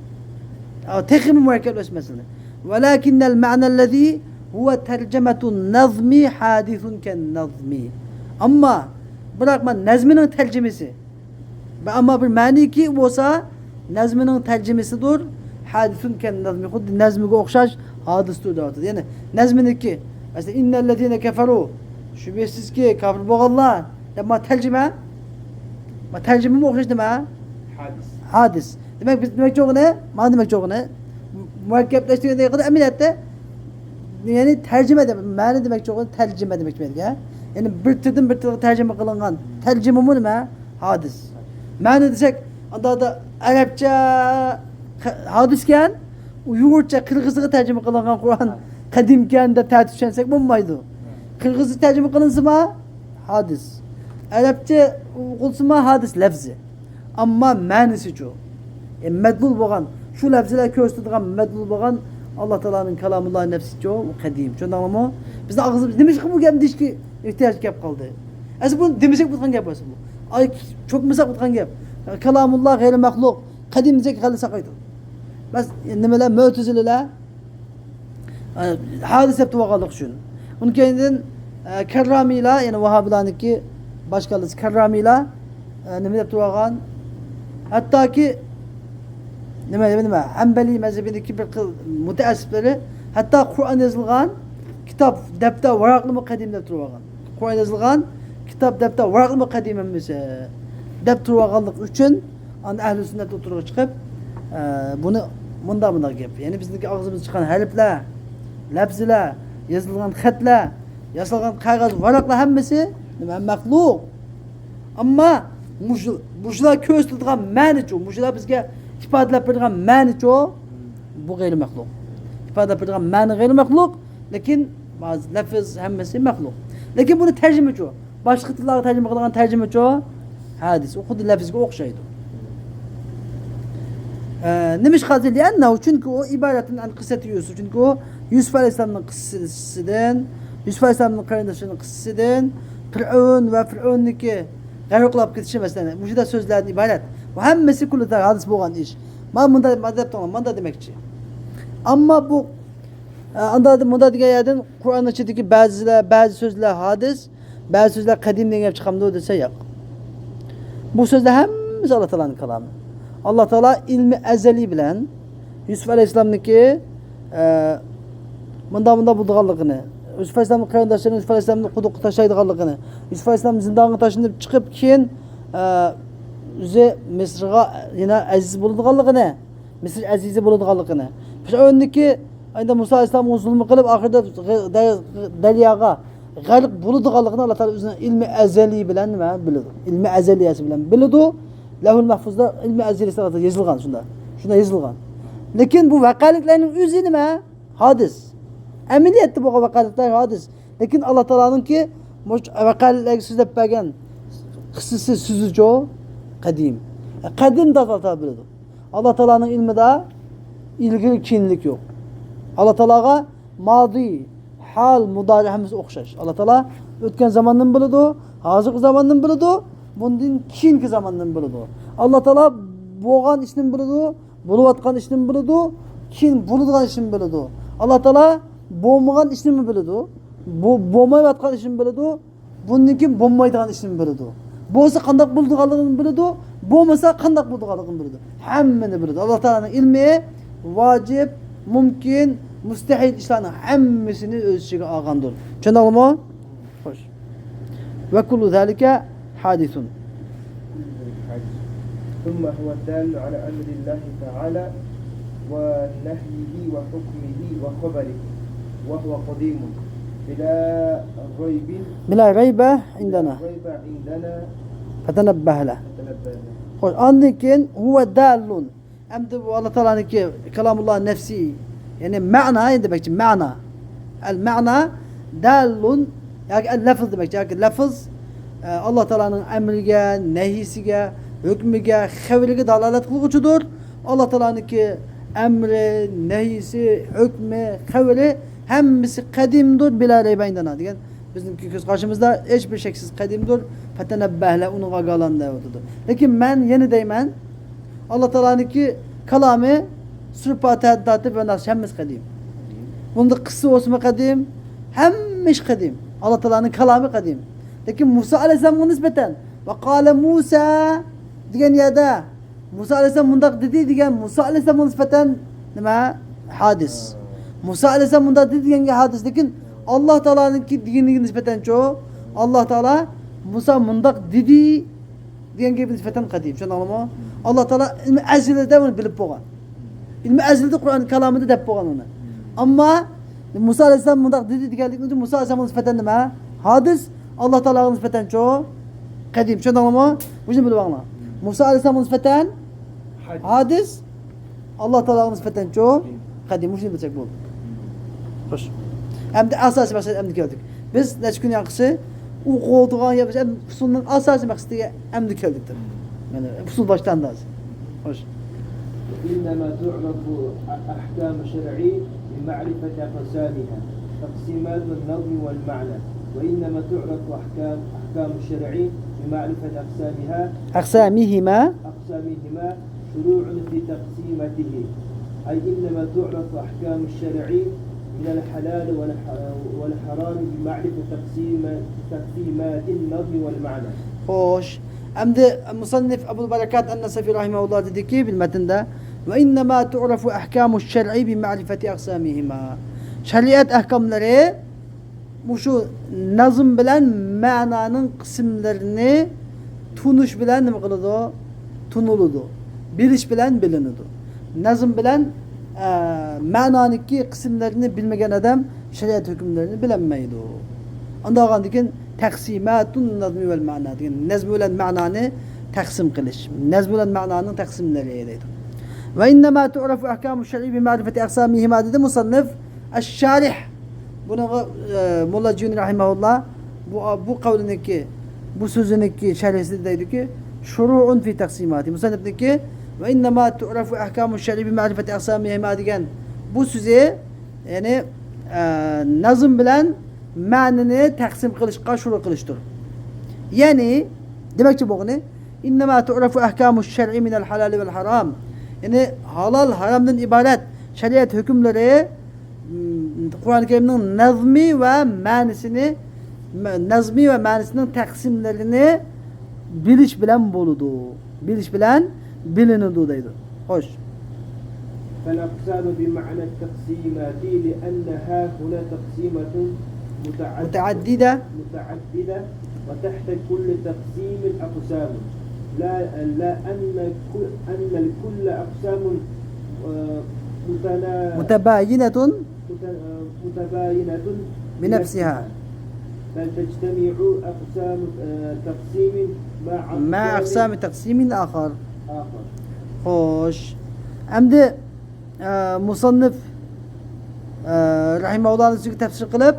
أو تخم مركب mesela. ولكن المعنى الذي هو ترجمة النظم حادث كالنظم. Ama bırakma nazminin tercümesi. Ama bir mani ki olsa nazminin tercümesidir. Hadisun ken nazmi. Xuddi nazmiga o'xshash hadisdir deyapti. Yani nazmini ki mesela innellezine keferu şüphesiz ki kafir bo'lganlar. Ama tercüme mi o'xshash nima? Hadis. Hadis. Demek biz demek çok ne? Ma demek çok ne? Mürekkepleştirdiği kadar emniyette yani tercüme demek. Mani demek çok ne? Tercüme demek demek ya. Yani bir türlü tercüme kılıngan. Tercüme mi ne? Hadis. Mani desek da Arapça hadisken Uygurca Kırgızca tercüme kılıngan Kur'an kadimken de tertipçensek bu muydu? Kırgızca tercüme kılınsa mı? Hadis. Arapça kılınsa mı? Hadis lafzı. Ama manisi çok. Medlul boğan. Şu lafzılar köstüdüğün medlul boğan Allah Teala'nın kelamullah'ın nefsi çok kadim. Şundan ama biz de ağzımız demiş ki bu gem diş ki ihtiyaç gap kaldı. Aslında bunu demesek bu gap aslında bu. Ay çok mesela bu gap. Kelamullah gayri mahluk. Kadim diyecek halı sakaydı. Bas nemeler mu'tezileler hadis yaptı vakalık şun. Onun kendinden kerramıyla yani Vahhabilerin ki başkalısı kerramıyla nemeler yaptı vakan. Hatta ki nime Hanbeli mezhebindeki bir müteessipleri hatta Kur'an yazılgan kitap defter varaklı mı kadim defter vakan. Kur'an yazılgan kitap defter varaklı mı kadim emmese defter vakanlık için an ehl-i sünnet oturuğa çıkıp bunu bunda gap. Yani bizdeki ağzımız çıkan harfler, lafzlar, yazılgan hatlar, yazılgan kağıt varaklar hemmesi nime mahluk. Ama muşlar köstüdüğün mani çoğu. Muşlar bizge ifadelep berdiğin mani çoğu. Bu gayri mahluk. İfadelep berdiğin mani gayri mahluk. Lakin bazı lafız hemmesi mahluk. Lakin bunu tercüme çoğu. Başka tilları tercüme kılgan tercüme çoğu. Hadis. O kudu lafızga okşaydı. Nemiş hazır liyennehu çünkü o ibaretin an kısseti Yusuf. Çünkü o Yusuf Aleyhisselam'ın kıssesinden, Yusuf Aleyhisselam'ın kardeşinin kıssesinden, Fir'un ve Fir'un'daki garıqlap ketişi mesela. Bu da sözlerden ibaret. Bu hemmesi kullu hadis boğan iş. Manda demekçi. Ama bu anda diye yerden Kur'an'ın içindeki bazı sözler hadis, bazı sözler kadim diye çıkamdı dese yok. Bu sözler hemmesi Allah Teala'nın kelamı. Allah Teala ilmi ezeli bilen Yusuf Aleyhisselam'daki bunda bulduğanlığını, Yusuf Aleyhisselam'ın kardeşlerinin Yusuf Aleyhisselam'ın kuduq taşıydıqanlığını, Yusuf Aleyhisselam zindanı taşınıp çıkıp keyin üzü Mısır'a yine aziz bulduğanlığını, Mısır azizi bulduğanlığını. Öndeki ayında Musa Aleyhisselam'ın zulmü kılıp ahirde deryaga galip bulduğanlığını Allah Teala üzerine ilmi ezeli bilen bildi. İlmi ezeliyesi bilen bildi. Lehul Mahfuz'da ilmi ezeli yazılgan şunda yazılgan. Lakin bu vakaliklerin üzü nime? Hadis. Emniyette bu vakalikler hadis. Lakin Allah Teala'nın ki vakalikleri süzüp bergen kıssası süzücü kadim. Kadim de Allah Teala bildi. Allah Teala'nın ilmi de ilgili kinlik yok. Allah Teala'ga madi, hal, mudari hemisi okşaş. Allah Teala ötken zamandan bildi, hazırki zamandan bildi, bundan keyinki zamandan bildi. Allah Teala boğan işini bildi, buluvatkan işini bildi, keyin buludgan işini bildi. Allah Teala boğmagan işini mi bildi? Boğmayvatkan işini bildi, bundan keyin boğmaydigan işini bildi. Boğsa qandaq bulduğanlığını bildi, boğmasa qandaq bulduğanlığını bildi. Hemmini bildi. Allah Teala'nın ilmi vacip, mümkün, mustahil ishlarning hammasini o'z ichiga olgandir. Tushundingmi? Xo'sh. Va kullu zalika hadithun. ثم هو الدال على أمر الله تعالى ونهيه وحكمه وخبره وهو قديم بلا ريب Bila rayba indana. ريب عندنا Fatanabbah la. نتنبه له. Xo'sh, ondan keyin huwa dalun. Endi bu Alloh taolaniki kalamulloh nafsi. Ya'ni ma'na demakchi, ma'na. Al-ma'na dalun yoki al-lafz demakchi, yoki lafz Alloh taolaning amriga, nahiysiga, hukmiga, xabriga dalolat qiluvchidir. Alloh taolaniki amri, nahiysi, hukmi, xabri hammasi qadimdir bila raybayndana degan bizning ko'z qarshimizda hech bir shaksiz qadimdir. Fatanabbahla uni g'agalanda o'tadi. Lekin men yana deyman, Alloh taolaniki kalami sifat tatib va naqsh hammasi qadim. Bunda qissa o'sma qadim, hamma ish qadim. Alloh taolaning kalami qadim. Lekin Musa alayhisolamga nisbatan va qala Musa degan yerda Musa alayhisolam mundaq dedi degan Musa alayhisolamga nisbatan nima? Hadis. Musa alayhisolam mundaq dedi deganga hadis, lekin Alloh taolaninki diniga nisbatan-chu Alloh taola Musa mundaq dedi deganga nisbatan qadim. Tushundingmi? Alloh taola ilmi azlida uni bilib bo'lgan. İlmi azlida Qur'on kalamida deb bo'lgan uni. Ammo Musa alayhisolam mundaq dedi deganlikni Musa alayhisolamga nisbatan nima? Hadis. Alloh taolaga nisbatan-chu qadim. Tushundingmi? Buni bilib olinglar. Musa alayhisolamga nisbatan hadis. Alloh taolaga nisbatan-chu qadim. Buni bilsak bo'ldi. Xo'sh. Hamda asosiy maqsad hamda keldik. Biz necha kun yaxshisi u qo'ltigan yapib, usulning asosiy maqsadiga hamda keldik. Mana usul boshlandi. Xo'sh. إنما تعرف أحكام الشرعي بمعرفة أقسامها تقسيمات النظم والمعنى وإنما تعرف أحكام الشرعي بمعرفة أقسامهما شروع في تقسيمته أي إنما تعرف أحكام الشرعي من الحلال والحرام بمعرفة تقسيمات النظم والمعنى. Hoş. Hamdi musannif Ebu Barakat An-Nasafi rahimehullah dedi ki bil metinde ve innema tu'rafu ahkamuş şer'i bi ma'rifeti aksamihima. Şeriat ahkamları bu şu nazım bilen mananın kısımlarını tunuş bilen ne kılıdı? Tunuludu. Biliş bilen bilinudu. Nazım bilen mananınki kısımlarını bilmegen adam şeriat hükümlerini bilemeydi. Ondan dikin taksimatun nazmi vel ma'na dikin nazm bilen ma'nani taksim qilish. Nazm bilen ma'nanın taksimleri deydi. Ve innema tu'rafu ahkamuş şer'i bi ma'rifeti aksamihima dedi musannif eş-şarih. Bunu Molla Cüni rahimahullah bu kavliniki bu sözüneki şerhisi dedi ki şuru'un fi taksimati. Musannif dedi ki ve innema tu'rafu ahkamuş şer'i bi ma'rifeti aksamihima diyen bu sözü yani nazm bilen ma'nini taksim qilishga shuru qilishdir. Ya'ni demakchi bo'lgani innama tu'rafu ahkamush shar'i minal halal vel haram. Yani halal haramdan ibaret şeriat hükümleri Kur'an-ı Kerim'in nazmi ve ma'nisinin taksimlerini biliş bilen boludu. Biliş bilen bilinudu deydi. Hoş. فالأقسام بمعنى التقسيمات لأنها هنا تقسيمة متعددة وتحت كل تقسيم أقسام لا أن الكل أقسام متباينة بنفسها بل تجتمع أقسام تقسيم مع أقسام تقسيم آخر. خوش. Hamdi musannif rahimahullah'ın sözü tefsir kılıp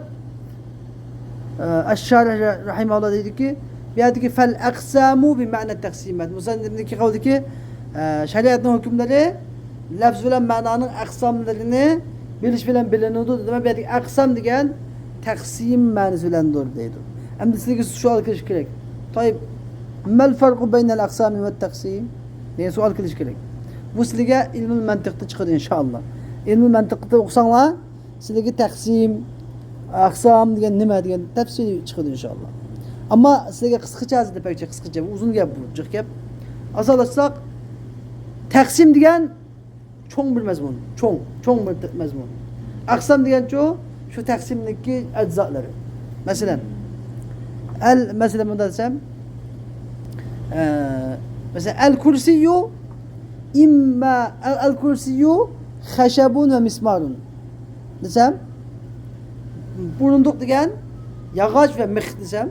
Eş-Şarih rahimahullah dedi ki biyadiki fel aksamu bi ma'na taksimat. Musannif dedi ki kavdi ki şeriatın hükümleri lafz bilen ma'nanın aksamlarını biliş bilen bilinudu dedi. Biyadiki aksam degen taksim ma'nası bilendir deydi. Hamdi sizge sual kiliş gerek. Tayyip mel farku beynel aksami ve taksim? Diye sual kiliş gerek. Bu sizge ilmi mantıkta çıkıyor inşallah. İlmi mantıkta okusanlar sizge taksim, aksam degan nima degan tafsili chiqadi inshaalloh. Ammo sizga qisqacha depakcha qisqacha uzun gap bu, jiq gap. Asolatsak taqsim degan cho'ng bir mazmun, cho'ng bir mazmun. Aqsam degancha shu taqsimniki ajzolari. Masalan, mesela bunda desem mesela el kursiyyu imma el kursiyyu xashabun ve mismarun desem burunduk degan yog'och va mix desem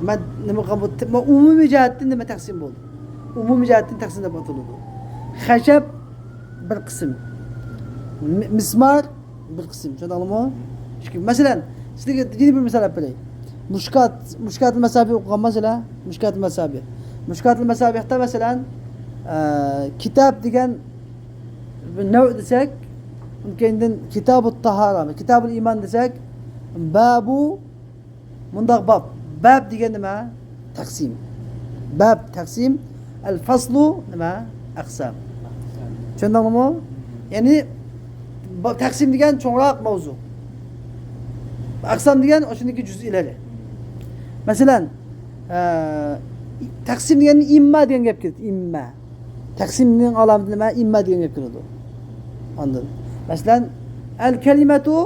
men nima qilib umumiy jihatdan nima taqsim bo'ldi? Umumiy jihatdan taqsim deb ataladi. Xashab bir qism, mismar bir qism. Tushundingizmi? Masalan, sizga yeni bir misol beraylik. Mushkatul Masabih o'qiganmaysizlar? Mushkatul Masabih. Mushkatul Masabihda masalan kitob degan nav desak, undan Kitobut Tahara, Kitobul Iymon desak, babu mundaq bab degan nima? Taqsim. Bab taqsim, al-faslu nima? Aqsam. Tushundingizmi? Ya'ni taqsim degan cho'ngroq mavzu. Aqsam degan o'shandagi juz'ilari. Masalan, taqsim degan imma degan gap keldi. Imma. Taqsimning alamati nima? Imma degan gap keladi. Anladin? Masalan, al-kalimatu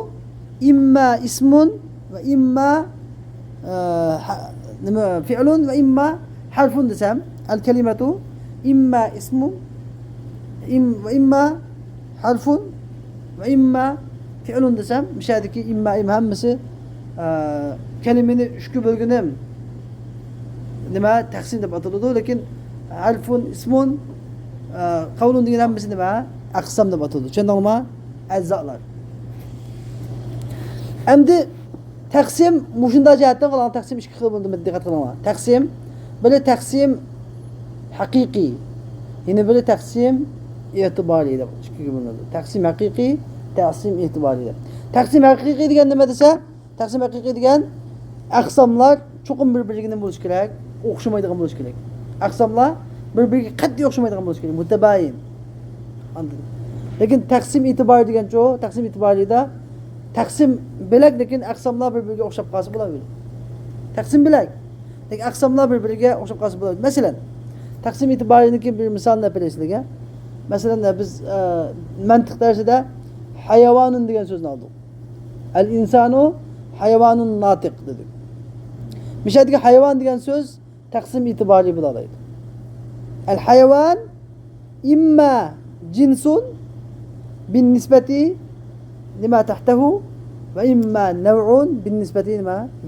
imma ismun va imma nima fi'lun va imma harfun desam, al-kalimatu imma ismun va imma harfun va imma fi'lun desam, mishadiki imma hammasi kalimani 3 ga bo'lganim nima taqsim deb ataladi, lekin harfun ismun qavlun degan hammasi nima aqsam deb ataladi. Tushundingizmi? Ajzolar. Endi taqsim mushunda jihatdan qilingan taqsim 2 xil bo'ldi, diqqat qiling. Taqsim bir taqsim haqiqiy, yana bir taqsim e'tiboriy deb 2 ga bo'linadi. Taqsim haqiqiy, taqsim e'tiboriy. Taqsim haqiqiy degan nima desa? Taqsim haqiqiy degan aqsamlar cho'qim bir-biriga nima bo'lishi kerak? O'xshamaydigan bo'lishi kerak. Aqsamlar bir-biriga qat'iy o'xshamaydigan bo'lishi kerak, mutabayin. Anladin? Lekin taqsim e'tiboriy degan-cho, taqsim e'tiboriyda taqsim bilak, lekin aqsamlar bir-biriga o'xshab qolsa bo'ladi. Taqsim bilak, lekin aqsamlar bir-biriga o'xshab qolsa bo'ladi. Masalan, taqsim e'tiboriyniki bir misolni beraylik sizlarga. Masalan, biz mantiq darsida hayvonun degan so'zni oldik. Al-insanu hayvonun natiq dedik. Mishadagi hayvon degan so'z taqsim e'tiboriy bo'la oladi. Al-hayvon imma jinsun bin nisbati lima tahtahu va imma naw'un bin nisbati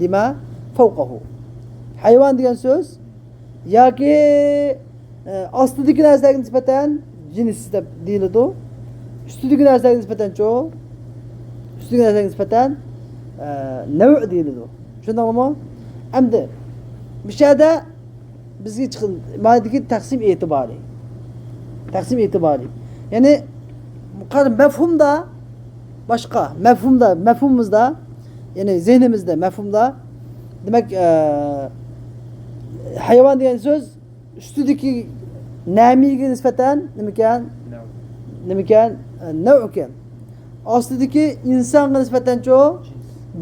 lima fawqahu. Hayvon degan so'z yoki ostidagi narsaga nisbatan jins deb deyiladi. Ustidagi narsaga nisbatan-cho, ustidagi narsaga nisbatan nav' deyiladi. Tushundingizmi? Endi mishada bizga chiqdi, ma'nodagi taqsim e'tiboriy. Taqsim e'tiboriy. Ya'ni mafhumda boshqa, mafhumimizda, ya'ni zehnimizda, mafhumda demak hayvon degan so'z ustidagi namiga nisbatan nima ekan? Nima ekan? Nav' ekan. Ostidagi insonga nisbatan-cho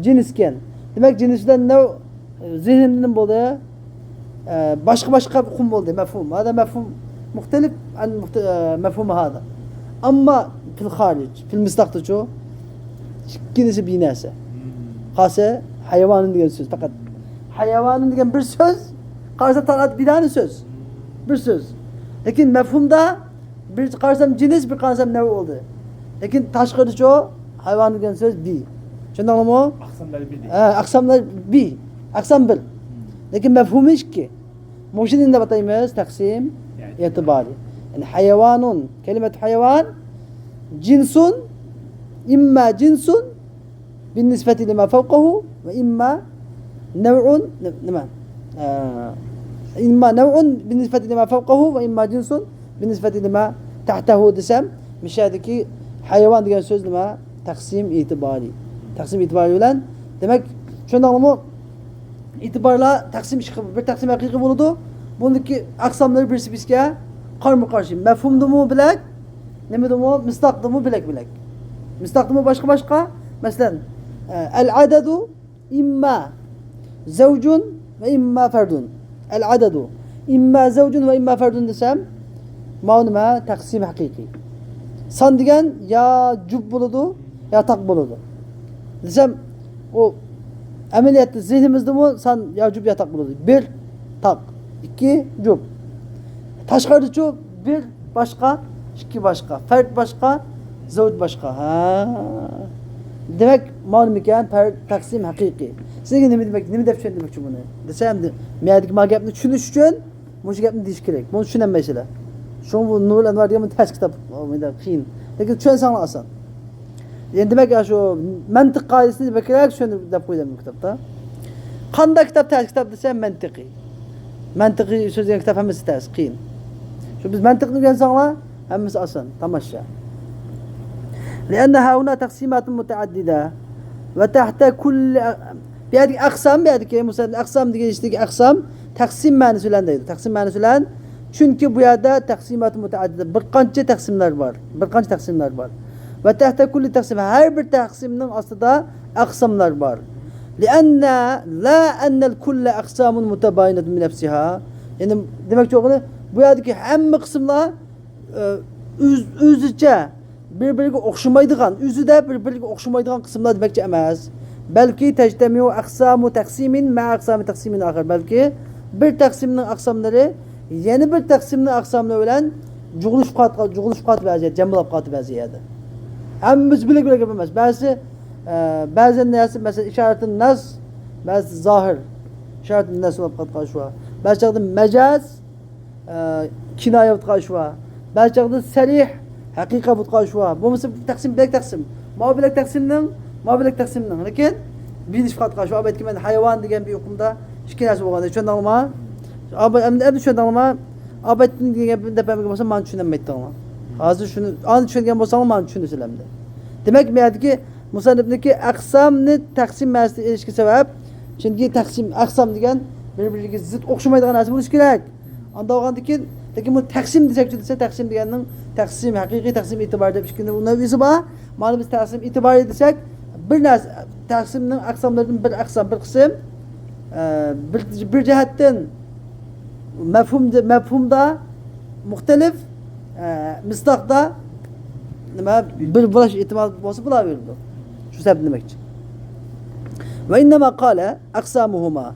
jins ekan. Demak jinsdan nav' zehnimdan bo'ldi. Boshqa hukm bo'ldi, mafhum. Hada mafhum muxtalif an mafhum hada. Ammo fil xorij, fil mustaqilcho ikkinisi binasi. Qolsa hayvon degan so'z faqat. Hayvon degan bir so'z, qarasa talat bidani so'z. Bir so'z. Lekin mafhumda bir qarasam jins, bir qarasam nav' bo'ldi. Lekin tashqaricho hayvon degan so'z bi. Tushundingizmi? Aqsamlar bir. Aqsamlar bi. Aqsam bir. Lekin mafhumi ikki. Mushuni deb ataymiz taqsim e'tiboriy. Yani hayvanun, kelimat hayvan jinsun imma jinsun bin nisbati lima fawqahu ve imma naw'un nima? İmma naw'un bin nisbati lima fawqahu ve imma jinsun bin nisbati lima tahtahu desam, mishadagi hayvon degan so'z nima? Taqsim e'tiboriy. Taqsim e'tiboriy bilan demak, tushundingizmi? E'tiborlar taqsim bir taqsim haqiqiy bo'ladi. Bundaki aqsamlar birisi-birisiga qarama-qarshi. Mafhumdimi bilak, nimadimi? Mustaqdimi bilak. Mustaqdimi boshqa. Masalan, al-adadu imma zawjun va imma fardun. Al-adadu imma zawjun va imma fardun desam, ma nima? Taqsim haqiqiy. Son degan ya jub bo'ladi yatak buludu. Desem o ameliyatı zihnimizde mi san yavcub yatak buludu. Bir tak, iki cub. Taşkarıcı bir başka, iki başka. Fert başka, zavut başka. Ha. Demek malum iken taksim hakiki. Sizin ne demek? Ne demek demek bunu? Desem de meğerdik ma gapni tushunish uchun bu gapni deyish kerak. Bunu tushunolmaysizlar. Şu bu Nurul Anvar degan tez kitap olmaydi qiyin. Lekin tushunsanlar oson. Endi demek ya şu mantiq qoidasini demek kerak tushunib deb qo'ydim bu kitobda. Qanday kitap tez kitap desam mantiqiy. Mantiqiy so'zlagan kitap hammasi tez, qiyin. Şu biz mantiqni o'rgansanglar hammasi oson, tomosha. لأنها هنا تقسيمات متعددة وتحت كل بهذه أقسام بهذه مثلا أقسام دي işte أقسام تقسيم معنisi bilen deydi. Taksim manası bilen çünkü bu yerde taksimat mutaaddide bir qancha taksimler var. Bir qancha taksimler var. Ve tahta kulli taksim her bir taksiminin aslında aqsamlar var. لأن لا أن الكل أقسام متباينة من نفسها. Yani demek ki bu yerdeki hem kısımlar özüce birbiriga o'xshamaydigan, o'zida birbiriga o'xshamaydigan qismlar demakchi emas. Balki tajtamiu aqsamu taqsimin ma aqsami taqsimin akhar. Balki bir taqsimning aqsamlari yana bir taqsimning aqsamlari bilan jug'lishib qolib vaziyat, jamlab qolib vaziyat. Hammamiz bilik emas. Ba'zan narsa masalan ishoratun nas, ba'zi zohir ishoratun nas bo'lib qolishwa. Ba'zida majaz kinoya bo'lib qolishwa. Ba'zida sarih haqiqa bu qolishwa. Bu misal taqsim bilak taqsim. Ma bilak taqsimning. Lekin bilish qolib qolishwa. Aytgan men hayvon degan bir o'qimda ikki narsa bo'lganda tushundingmi? Endi tushundingmi? Abatni degan depamga bo'lsa men tushunmayapman. Hozir shuni ani tushungan bo'lsam men tushunasiz. Demak, bu yerdagi musannifniki aqsamni taqsim ma'nosida erishga sabab, chunki taqsim aqsam degan bir-biriga zid o'xshamaydigan narsa bo'lishi kerak. Unda bo'lgandan keyin lekin bu taqsim desakchi desa taqsim deganning taqsim haqiqiy taqsim e'tiborida ishkini unavisi bor. Mana biz taqsim e'tibori desak bir narsa taqsimning aqsamlaridan bir aqsam bir qism bir jihatdan mafhumda muxtalif misdaqda nima bir bo'lish ehtimol bo'lsa bo'laveradi. Shu sabab demakchi. Ve innema qala aqsamuhuma.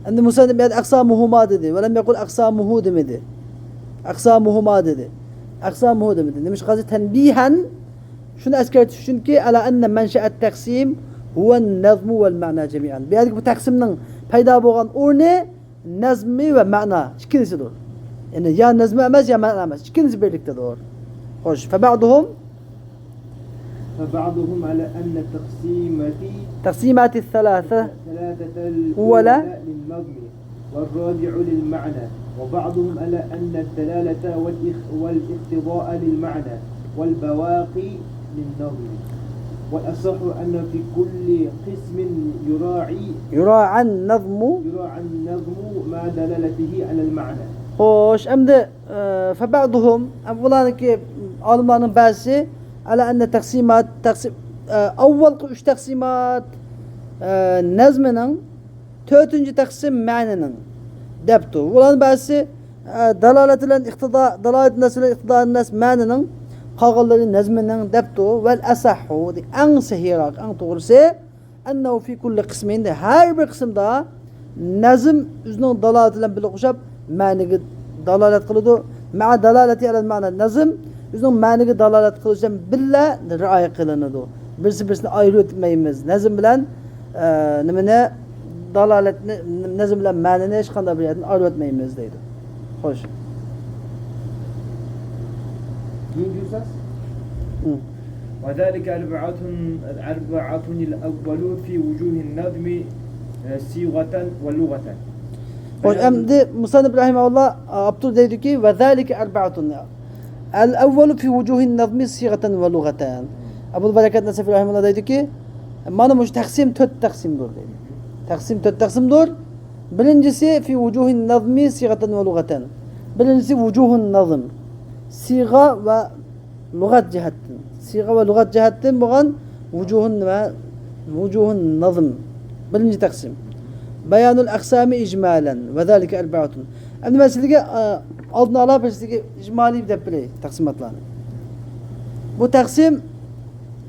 Endi musannif bu aqsamuhuma dedi. Ve lem yaqul aqsamuhu demedi. Aqsamuhuma dedi. Aqsamuhu demedi. Demiş qazi tenbihan şunu eskartish uchunki ala anna mansha'at taqsim huwa an-nazm wal ma'na jami'an. Bu taqsimning paydo bo'lgan o'rni nazmi va ma'na ikkinchisidir. Yani ya nazmi emas ya ma'na emas. İkkinchisi birlikdadir. Xo'sh, fa ba'duhum فبعضهم على أن تقسيمات الثلاثة الأولى للنظم والرابع للمعنى وبعضهم على أن الدلالة والاقتضاء للمعنى والبواقي للنظم والأصح أن في كل قسم يراعى النظم مع دلالته على المعنى. خوش أمد فبعضهم أولا كي عالمların bazı على أن تقسيمات أول üç تقسيمات nazminin dördüncü taksim ma'nının deptu. Ulan bazı dalaletilen iktida, dalalet nesile iktida nes ma'nının qalğanları nazminin deptu vel asahhu en sahirak en doğrusu ennehu fi kulli qismin her bir kısımda nazm özünün dalaletilen bir oxşab ma'niga dalalet qılıdı. Ma'a dalaleti alel ma'na nazm özünün ma'niga dalalet qılışdan billa riaya qılınıdı. Birisini ayrı etmeyimiz. Nazm bilen nimene dalaletni nazm bilen ma'nini hech qanday bir yerdan ayrı etmeyimiz deydi. Xo'sh. وذلك أربعة الأول في وجوه النظم صيغة ولغة. Şimdi Musannif rahimehullah Abdul dedi ki ve zalike arba'atun. El-evvelu fi vucuhin nazmi sigaten ve lugatan. Abul Barakat Nesefi rahimehullah dedi ki mana bu taksim dört taksimdir dedi. Taksim dört taksimdir. Birincisi fi vucuhin nazmi sigaten ve lugatan. Birincisi vucuhun nazm. Siga ve lugat cihatten. Siga ve lugat cihatten bo'lgan vucuhun nazm. Birinci taksim. Bayanul aksami icmalen ve zalike arba'atun. Endi men sizlarga oldin ola bir sizlarga ijmoliy deb bilay taqsimotlarni. Bu taqsim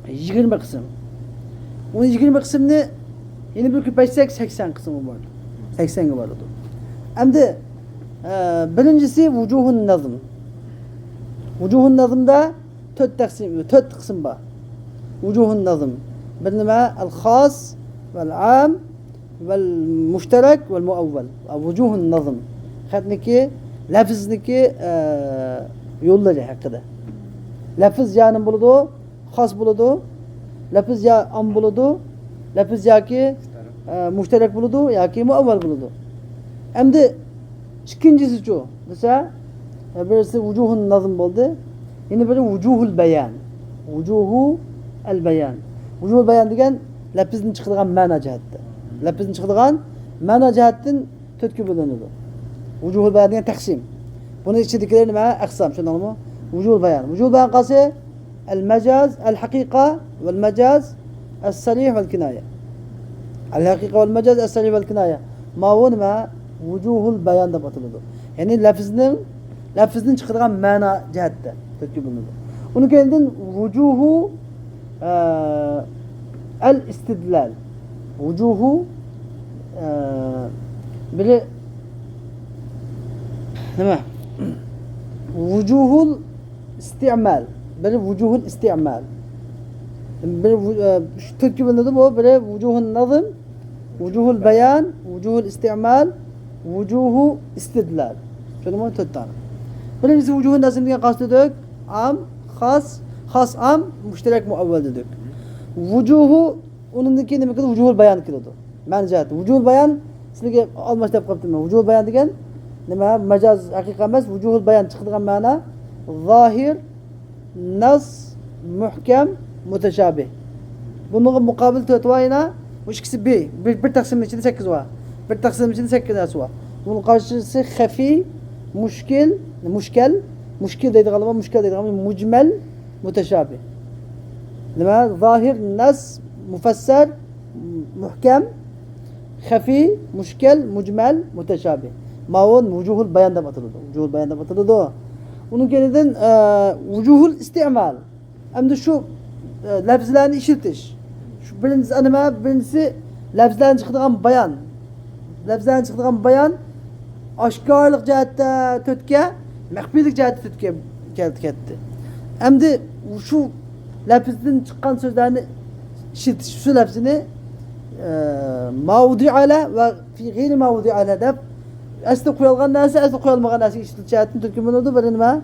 20 qism. Onun 20 kısmını yeni bir küpeşsek 80 kısmı var. 80 var. Hem de birincisi vucuhun nazım. Vucuhun nazımda 4 kısım var. Vucuhun nazım. Bir nima el-khas vel-am vel-müşterek vel-muavvel. Vucuhun nazım. Hatniki lafzniki yolları hakkında. Lafız yani buludu, khas buludu. Lafız ya am buludu. Lafız ya ki müşterek buludu ya ki muavvel buludu. Hem de ikincisi şu. Mesela birisi vucuhun nazım buldu. Yine böyle vucuhul beyan. Vucuhu el beyan. Vucuhul beyan degen lafızın çıkıdığan mana cihatte. Lafızın çıkıdığan mana cihattin tötkü bölünüdü. Vucuhul beyan degen taksim. Bunun içindekiler nima? Aksam. Şunu anlamı? Vucuhul beyan. Vucuhul beyan kası el mecaz, el hakika vel mecaz, el sarih vel kinaya. El hakika vel mecaz, el sarih vel kinaya. Ma o nima? Vucuhul beyan da batılıdır. Yani lafızın çıkıdığan mana cihatte tötkü bölünüdü. Onun kendinden vucuhu el istidlal. Vucuhu bile nima? Vucuhul isti'mal. Biri vucuhul isti'mal. Biri şu tötkü bölünüdü bu. Biri vucuhun nazım, vucuhul beyan, vucuhul isti'mal, vucuhu istidlal. Şöyle mi? 4 tane. Birincisi vucuhun nazım diye kastediyoruz. Am, khas am, müşterek muavvel dedik. Vucuhu onundaki ne kadar vucuhul beyan kılıyordu. Mencaat. Vucuhul beyan sizge almıştap kaptım. Vucuhul beyan degen nima mecaz hakika emas, vucuhul beyan çıkıdığan mana zahir, nas, muhkem, muteşabih. Bunun mukabil tötvayına bu ikisi bir taksimin içinde 8 var. Bir taksimin içinde 8 var. Bunun karşısı hafi, muşkel deydi galiba, mucmel, muteşabih. Nima? Zahir, nas, mufasser, muhkem, hafi, muşkel, mucmel, muteşabih. Ma'un vucuhul beyan da batılıdı. Vucuhul beyan da batılıdı. Onun kendinden vucuhul isti'mal. Hem de şu lafzlarını işitiş. Şu birincisi lafzlarını çıktıran bayan. Lafzlarını çıktıran bayan aşkarlık cihatte tötke, mehfilik cihatte tötke geldi. Hem de şu lafzdan çıkan sözlerini işitiş. Şu lafzını mavudi ala ve fi gayri mavudi ala deb asli koyulgan narsa, asli koyulmagan narsa işitiş cihatten tötke bulunudu. Bir nima?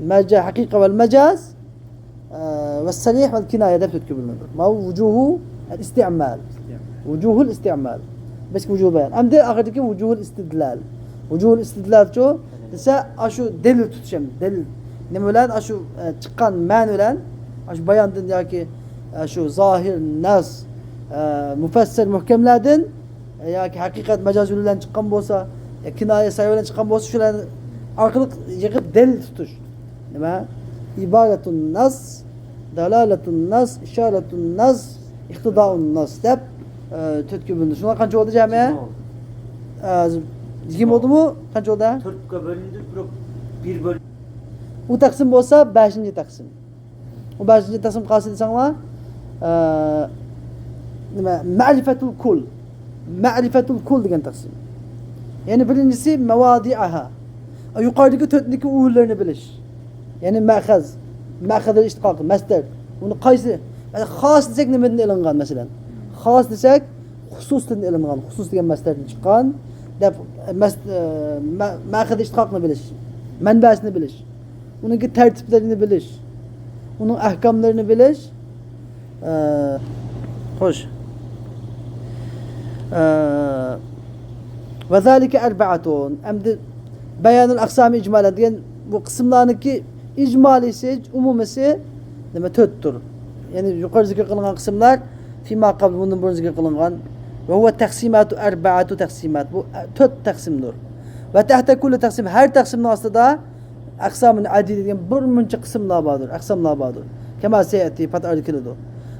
Mecaz, hakika vel mecaz ve sarih vel kinaya deb tötke bulunudu. Ma vucuhu el isti'mal. Vucuhul isti'mal. Bes vucuhul beyan. Hem de ahirdeki vucuhul istidlal. Vucuhul istidlal şu ise aşu delil tutuşam. Delil. Ne bilen aşu çıkan man bilen aşu bayandın ya ki aşu zahir, nas, müfessir muhkemlerden ya ki hakikat mecazülden çıkan bolsa, kinaya sayılan çıkan bolsa şular arkalık yıkıp delil tutuş. Nima? İbaretun nas, dalaletun nas, işaretun nas, iktidaun nas deb tötkü bölündü. Şuna kança oldu camiye? 20 oldu mu? Kança oldu? 4'e bölündü, bir bölündü. Bu taksim bolsa 5. taksim. O 5. taksim qaysi desanglar? Nima? Ma'rifatul kull. Ma'rifatul kull degan taksim. Yani birincisi mevadi'aha. Yukarıdaki tötdeki uğurlarını biliş. Yani ma'khaz, ma'khazul iştiqaq, masdar. Bunu qaysi? Yani xas desek nimadan ilingan mesela? Xas desek xususdan ilingan, xusus degan masdardan chiqqan. Deb ma'khaz iştiqaqni bilish, manbasini bilish. Uningki tertiplerini bilish. Onun ahkamlarını bilish. Xo'sh. Ve zalike erba'atun. Emdi beyanul aksami icmalen diyen bu kısımlarındaki icmalisi, umumisi demek 4'tür. Yani yukarı zikir kılınan kısımlar fîmâ kabl bundan burun zikir kılınan ve huve taksimatu erba'atu taksimat. Bu 4 taksimdir. Ve tahta kullu taksim her taksimın aslında aksamın adil diyen bir münçe kısımlar vardır. Aksamlar vardır. Kema seyati pat ardıkılıdır.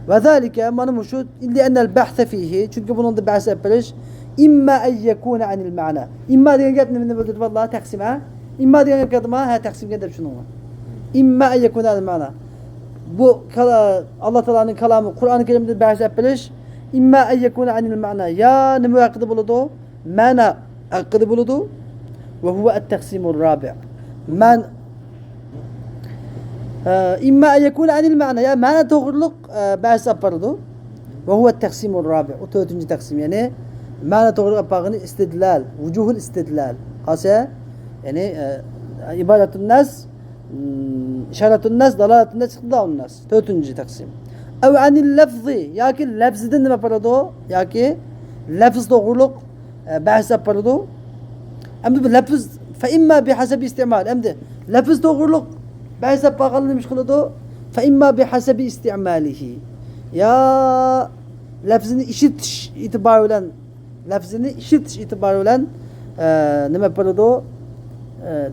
Ve zalike manı şu illi enel bahse fihi çünkü bunun da bahse yapılış İmma en yekûne anil ma'na. İmma diyen gep ne bildir vallahi taksime. İmma diyen gep kadma ha taksim gelir şunu. İmma en yekûne anil ma'na. Bu Allah Teala'nın kelamı Kur'an-ı Kerim'de bahs yapılış İmma en yekuna anil ma'na. Ya nima haqida bo'ladi? Ma'na haqida bo'ladi. Ve huve et-taksimur rabi'. Man imma en yekuna anil ma'na. Ya ma'na to'g'riliq bahs aparadi. Ve huve et-taksimur rabi'. O 4. taksim. Yani ma'na to'g'riliq apag'ini istidlal, vujuhul istidlal. Qasa yani ibaratun nas, işaretun nas, dalalatun nas, iqtidaun nas. 4. taksim. Ev anil lafzi. Yaki lafziden nima aparadi? Yaki lafz to'g'riliq bahs aparadi. Endi bu lafz fa imma bihasabi istimal. Endi lafz to'g'riliq bahs apag'ini nima qiladi? Fa imma bihasabi istimalihi. Ya lafzini ishitish e'tibori bilan nima aparadi?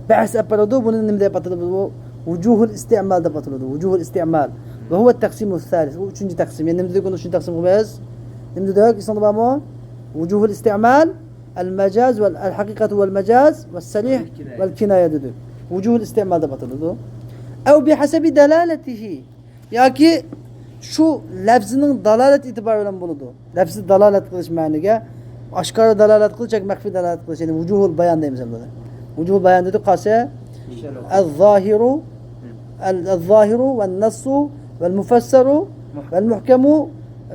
Bahs aparadi. Buni nima deb ataladi? Bu vujuhul istimal deb ataladi. Vujuhul istimal. Ve huve et-taksim el-thalith. Bu 3. taksim. Yani nima dedik onu 3. taksim qilamiz? Nima dedik? İsmini bormi? Vujuhul istimal, el-majaz vel el-haqiqatu vel majaz vel salih vel kinaya dedik. Vujuhul istimal deb ataladi. Ev bihasabi dalalatihi. Yoki shu lafzining dalolat e'tibori bilan bo'ladi. Lafzi dalolat qilish ma'niga oshkora dalolat qilish yoki maxfiy dalolat qilish. Yani vujuhul bayon deymiz buni. Vujuhul bayon dedik qolsa el-zohiru el-zohiru vel-nassu vel-mufassar vel-muhkam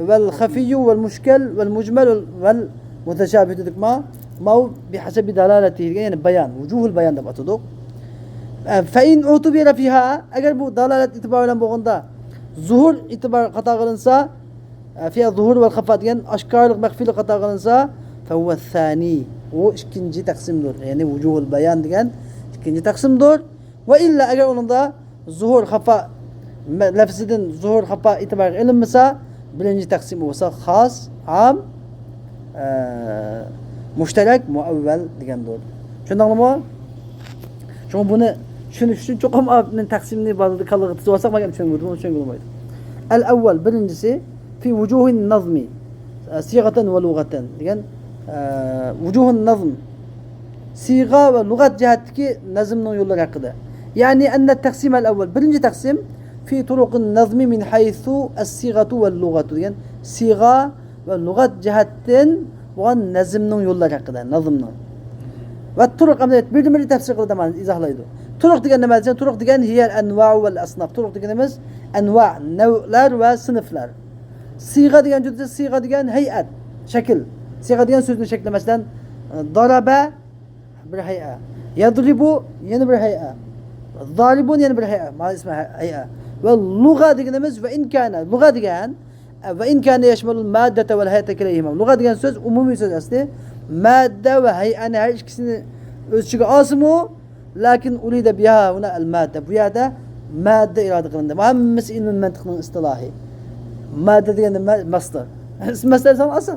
vel-khafiy vel-mushkil vel-mujmal vel-mutashabih dedik ma bihasabi dalalatihi yani bayon, vujuhul bayon deb atadik. Fa in utubira fiha agar bu dalalat e'tibori bilan bo'lganda zuhur e'tibor qata qilinsa fiha zuhur vel xafa degan oshkorlik maxfiylik qata qilinsa fa huwa thani. O 2. taqsimdir. Yani vujuhul bayon degan 2. taqsimdir. Va illa agar unda zuhur xafa lafzidan zuhur xafa e'tibor ilinmasa 1. taqsim bo'lsa xos, am, mushtarak, muavval degandir. Tushundingmi? Çünkü bunu tushunish uchun cho'qim men taqsimni ba'zida kallig'i tuzib olsak men tushunmadim, uni tushunolmaydi. Al-awwal birincisi fi vujuhin nazmi sighatan va lughatan degan vujuhun nazm sig'a va lug'at jihatdagi nazmning yo'llari haqida. Yani anna at-taqsim al-awwal birinchi taqsim fi turuqin nazmi min haythu as-sighatu va lughatu degan sig'a va lug'at jihatdan bo'lgan nazmning yo'llari haqida, nazmning. Ve turuq ameliyat bir tefsir kıldı izahlaydı. Turuq diyen ne madem? Turuq diyen hiyel enva ve asnaf. Turuq diyenimiz enva, nevler ve sınıflar. Siga diyen cüzde siga diyen heyet, şekil. Siga diyen sözünü şekli mesela darabe bir heyet. Yadribu yeni bir heyet. Zalibun yeni bir heyet. Ma ismi heyet. Ve luga diyenimiz ve inkâne. Luga diyen ve inkâne yeşmelul maddete vel heyete kileyhima. Luga diyen söz umumi söz asli. Madde ve hey'ane her ikisini ölçüge asımı lakin ulide biha huna el madde. Bu yerde madde irade kılındı. Muhammesi ilmin mentıkının istilahi. Madde diyen mastar. Mastar sana asıl.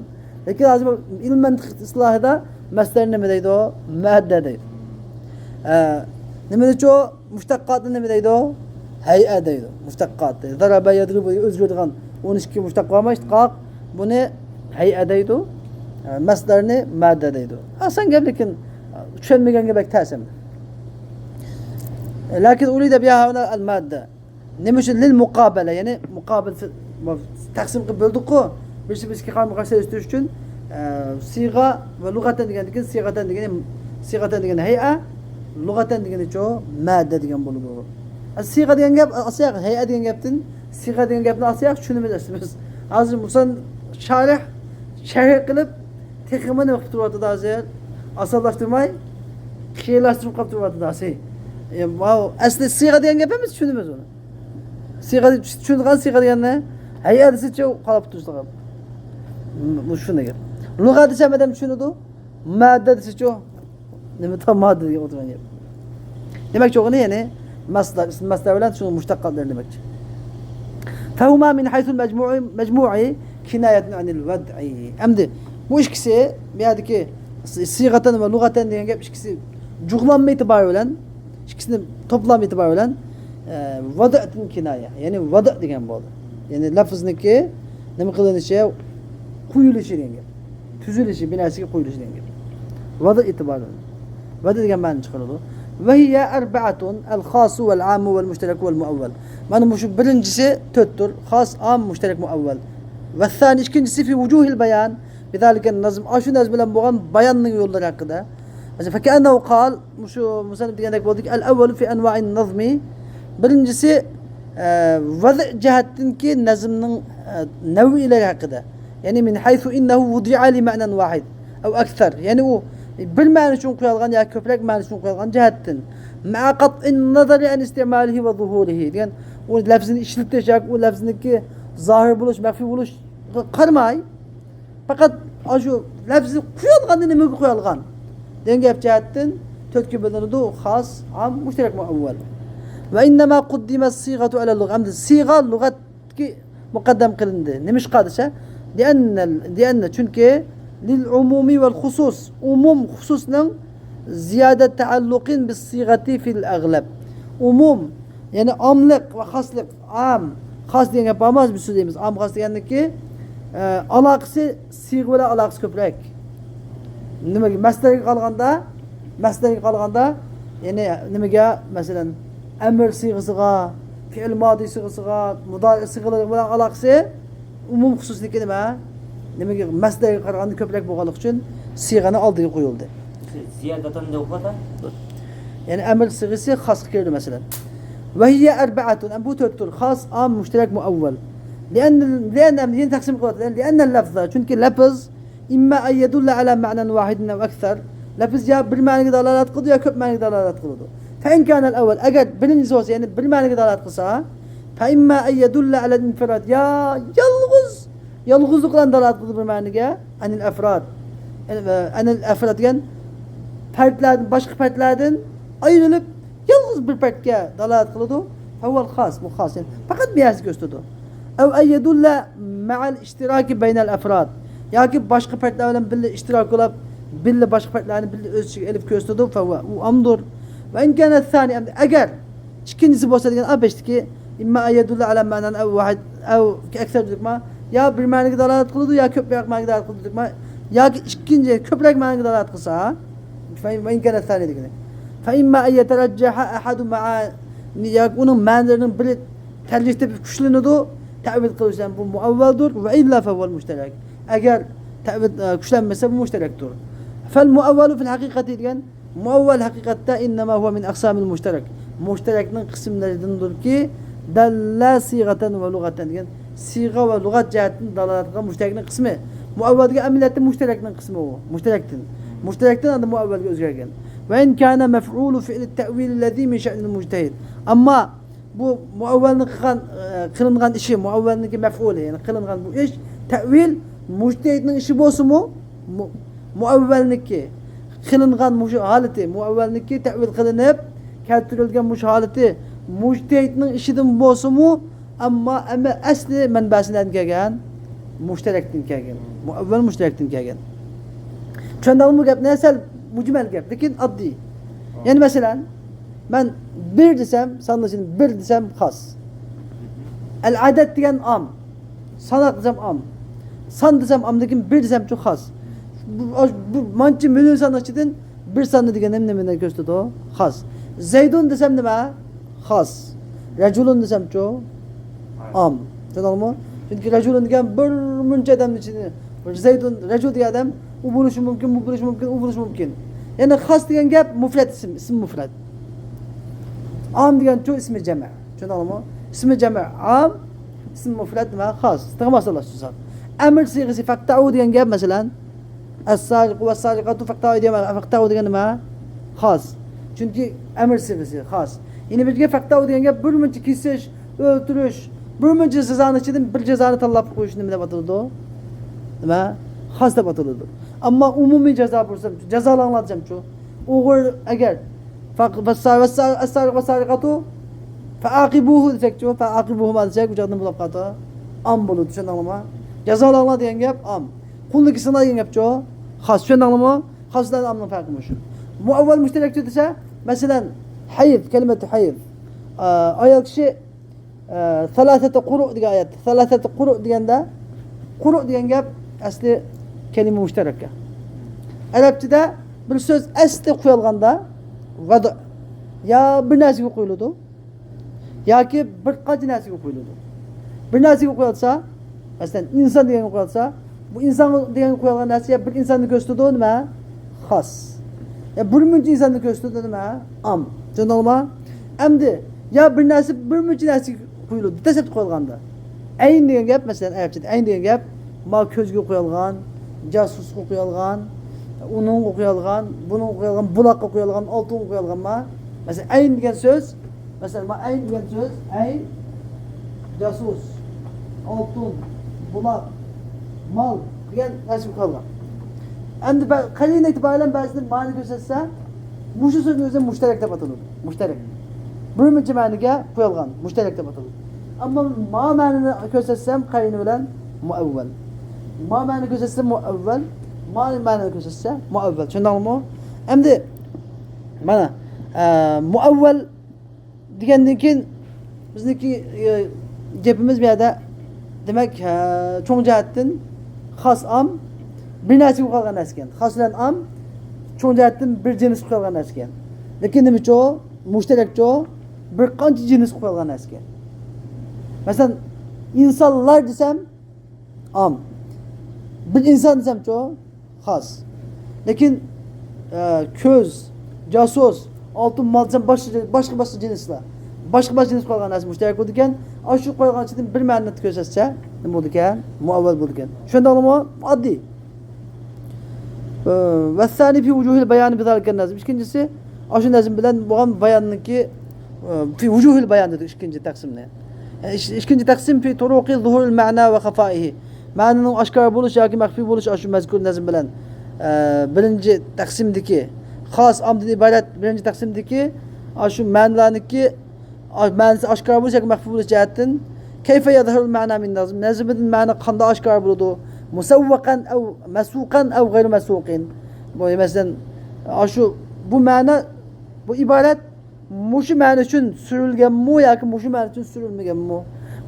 Lakin lazım ilmin mentık istilahi da mastar ne deydi o? Madde deydi. Ne deydi o? Müştakkat ne deydi o? Hey'e deydi. Müştakkat deydi. Zarabe yadribu özgürlüğün 12 müştakkat olmuş. Kalk bunu hey'e deydi. Masdarni madde deydi. Asan gap lekin tushunmaganga bak ta'sim. Lakin urida biha huna al madde. Nima uchun lil muqabala, ya'ni muqabil taqsim qilib bo'ldik-ku. Birisi-birisiga qarama-qarshi uchun siga va lug'atan degan sighatan degan hay'a, lug'atan deganicha madde degan bo'ladi. Siga degan gap asliq hay'a degan gapdan siga degan gapni asliq tushunamiz biz. Hozir musan sharh qilib texmi nima qilib turibdi hozir? Asollashtirmay, qiyinlashtirib qolib turibdi hozir. Asli siga degan gap emas, tushunamiz uni. Siga tushungan siga deganni hay'a desicha qolib turibdi. Bu shunday gap. Lug'at desam adam tushunadi. Madda desicha nima tam madda degan o'tirgan gap. Demakchi o'g'ini ya'ni masdar bilan shuni mushtaqatlar demakchi. Fahuma min haythu al-majmu'i kinayatun anil vad'i. Endi bu ikisi bu yerdagi siyg'atan va lug'atan degan gap ikisi jug'lanma e'tibori bilan, ikkisini to'plam e'tibori bilan vad'atun kinaya, ya'ni vad' degan bo'ldi. Ya'ni lafzniki nima qilinishi, quyilishi degan gap. Tuzilishi, binasiga quyilishi degan gap. Vad' e'tibori bilan. Vad' degan ma'no chiqaradi. Va hiya arba'atun al-khas wal-'am wal-mushtarak wal-mu'awwal. Mana bu shu birinchisi 4 tur. Xos, am, mushtarak, muavval. Ve thani ikincisi fi vucuhil bayan. Bizaliken nazm. Aşu nazm bilen boğan bayanın yolları hakkında. Mesela fekânnehu kal. Şu musannif diyendek bulduk. El evvelu fi enva'in nazmi. Birincisi vazı cihettin ki nazmının nev'ileri hakkında. Yani min haythu innehu vudi'a li ma'nen vahid. Ev ekser. Yani o bir ma'ni için koyulgan ya köprek ma'ni için koyulgan cihettin. Ma'a kat'in nazari en istimalihi ve zuhurihi. Yani o lafzını işletecek, o lafzındaki zahir buluş, mekfi buluş karmay. Fakat şu lafzı koyulgan nemi koyulgan. Denge cihettin tötkü bedeni de khas, am, müşterek muavvel. Ve innema kuddimet sigatu ala lugha. Siga lügat ki mukaddem kılındı. Nemiş kadışa? Diğenne çünkü lil umumi vel husus. Umum hususla ziyade taallukin bis sigati fil aglab. Umum yani amlık ve haslık am. Has diye yapamaz bir sözümüz. Am has diyen ki alakası sigvele alakası köprek. Nima ki mesleri kalganda yani nima ki mesela emir sigısıga, fiil madi sigısıga, mudari sigıları bilen alakası umum hususniki nima? Nima ki mesleri kalganda köprek boğalık için sigani aldığı koyuldu. Ziyadatan da okada. Yani emir sigısı has kirdi mesela. Ve hiye erba'atun. Bu töttür. Has, am, müşterek, muavvel. لأن yeni taksim kıvat. لأن اللفظة. Çünkü lafız imma en yedulle ala ma'nen vahidin ev ekser. Lafız ya bir manada dalalat kıldı ya köp manada dalalat kıldı. فإن كان الأول eğer birincisi olsa yani bir manada dalalat kılsa فإما en yedulle ala infirad. Ya yalgızlıkla dalalat kıldı bir manada anil efrad. Anil efrad yani fertlerden, başka fertlerden ayrılıp yalnız bir fertke dalalat kıldı. Huvel khas, bu khas yani. Fakat bir yersi gösterdi. Ev en yedulle ma'al iştiraki beynel efrad. Ya ki başka fertlerden birle iştirak olup birle başka fertlerden birle ölçü elif gösterdi. Bu amdur. Ve in kâne thâni eğer ikincisi bolsa diyen abeşti ki imma en yedulle ala ma'nan ev vahid ev ekser dedik ma ya bir manada dalalat kıldı ya köprek manada dalalat kıldı dedik ma ya ki ikinci köprek manada dalalat kılsa ve in kâne thâni dedik. فإما أن يترجح أحد مع onun manalarının bir tercihte bir güçleniyordu. Tevil kılırsan bu muavveldur ve illa fevel müşterek. Eğer tevil güçlenmese bu müşterektir. Fel muavvelu fil hakikati diyen muavvel hakikatte innema huve min aksamil müşterek. Müşterek'nin kısımlarındandır ki dalla sigaten ve lugaten diyen siga ve lugat cihetin dalalatına müşterek'nin kısmı. Muavvel diyen emiletin müşterek'nin kısmı o. Müşterektin. Müşterekten adı muavvel özgergen. Ve in kana mef'ulu fi'l te'vil lezî min şe'nil muctehid. Ama bu muavvelin kılıngan işi, muavvelin mef'ulü yani kılıngan bu iş te'vil muctehidin işi bolsa mu muavvelin ki kılıngan haleti muavvelin ki te'vil kılınıp keltirilgen muş haleti muctehidin işidin bolsa mu ama asli menbasinden kelgen müşterektin kelgen. Muavvel müşterektin kelgen. Şunda bu gap nesel mucmel gap. Lakin addi. Yani mesela ben bir desem, sana şimdi bir desem has. El adet diyen am. Sana desem am. San desem am dedim bir desem çok has. Bu mançı milyon sana çidin bir sandı diyen emnemine gösterdi o. Has. Zeydun desem neme? Has. Reculun desem çok am. Anladın mı? Çünkü reculun diyen bir münce adam içinde. Zeydun, recul diye adam bu buluşu mümkün, bu buluşu mümkün, bu buluşu mümkün. Yani has diyen gap mufret isim mufret. Am diyen çoğu ismi cema. Anladın mı? İsmi cema am, isim mufret ve has. Tıkmaz Allah susar. Emir sigisi fakta'u diyen gap mesela es-sariqu ve es-sariqatu fakta'u diyen fakta'u diyen ma has. Çünkü emir sigisi has. Yine bir gap fakta'u diyen gap bir münce kisiş, öldürüş, bir münce cezanı çidin bir cezanı tallap koyuşunu bile batırdı o. Değil mi? Has da batırıldı. Ama umumi ceza bulsam, cezalı anlatacağım çoğu. Uğur eğer فَالسَّارِقَةُ فَاَقِبُوهُ desek çoğu, فَاَقِبُوهُ ma desek, ucadını bulakata am bulu, düşen anlama. Cezalı anlat diyen gap am. Kulluk istina diyen gap çoğu, has, düşen anlama, hasdan amlın farkımış. Muavvel müşterekçi dese, mesela hayız, kelimeti hayız. Ayet kişi ثَلَاثَةَ قُرُء diye ayet. ثَلَاثَةَ قُرُء diyende, قُرُء diyen gap asli kelime müştereke. Arapçada bir söz asli koyulganda vada ya bir narsa koyuldu ya ki bir kaç narsa koyuldu. Bir narsa koyulsa Mesela insan degan qo'yilsa, bu insan degan qo'yilgan narsa ya bir insonni ko'rsatadi nima? Xos. Ya bir muncha insonni ko'rsatadi nima? Am. Tushundingmi? Endi ya bir narsa bir muncha narsa qo'yiladi, tasavvur qo'yilganda. Ayn degan gap masalan Arabchada ayn degan gap ma ko'zga qo'yilgan, jasusga qo'yilgan, uning qo'yilgan, buning qo'yilgan, buloqqa qo'yilgan, oltinga qo'yilganma. Masalan ayn degan so'z, masalan ma ayn degan so'z, ayn jasus, oltin, buloq, mal degan narsa qo'yilgan. Endi qalin e'tiboran ba'zida ma'ni ko'rsatsa, mushu so'zni o'zi mushtarak deb ataladi. Mushtarak. Bir muncha ma'niga qo'yilgan, mushtarak deb ataladi. Ammo ma ma'nini ko'rsatsam qalin bilan muavval. Ma ma'ni ko'rsatsa muavval, ma ma'nini ko'rsatsa muavval. Tushundingmi? Endi mana muavval degandan keyin bizniki gapimiz bu yerda demak cho'ng jihatdan xos am bir narsa qolgan narsa ekan. Xos bilan am cho'ng jihatdan bir jins qolgan narsa ekan. Lekin nima cho mushtarak cho bir qancha jins qolgan narsa ekan. Masalan insonlar desam am. Bir inson desam cho xos. Lekin ko'z, jasus, oltin mal desam boshqa jinslar. Boshqa jins qolgan narsa mushtarak bo'ldi ekan. Shu qo'ygan ichidan bir ma'noni ko'rsatsa, nima bo'ldi ekan? Muavval bo'ldi ekan. Shundaqmi? Oddiy. Va sani fi vujuhil bayan bizalika nazm. İkincisi, shu nazm bilan bo'lgan bayonniki fi vujuhil bayan dedi ikinci taqsimni. İkinci taqsim fi turuqi zuhuril ma'na va xafaihi. Ma'naning oshkor bo'lish yoki maxfiy bo'lish shu mazkur nazm bilan birinchi taqsimdagi xos omdan iborat birinchi taqsimdagi shu ma'nolarniki ma'nosi oshkor bo'lish yoki maxfiy bo'lish jihatdan kayfa yadhurul ma'na min nazm. Nazmning ma'ni qanday oshkor bo'ladi? Musawwaqan aw masuqan aw ghayr masuqin. Bu masalan shu bu ma'na bu iborat mushu ma'na uchun surilganmi yoki mushu ma'na uchun surilmaganmi?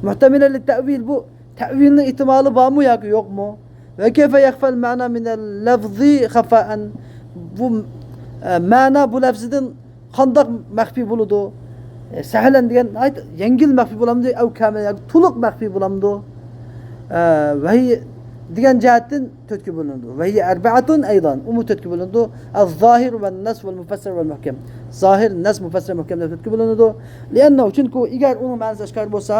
Muhtamilal ta'vil bu ta'vilning ehtimoli bormi yoki yo'qmi? Va kayfa yakhfal ma'na min al-lafzi khafa'an. Bu ma'na bu lafzidan qanday maxfiy bo'ladi? Sahlan degan yengil maxfiy bo'lamdi, aw kamil yoki to'liq maxfiy bo'lamdi? Va degan jihatdan to'rtga bo'linadi. Va hiya arba'atun aydan. Umu to'rtga bo'linadi. Az-zahir va an-nas va al-mufassir va al-muhkam. Zahir, nas, mufassir, muhkam deb to'rtga bo'linadi. Lianna chunki agar uning ma'nosi oshkor bo'lsa,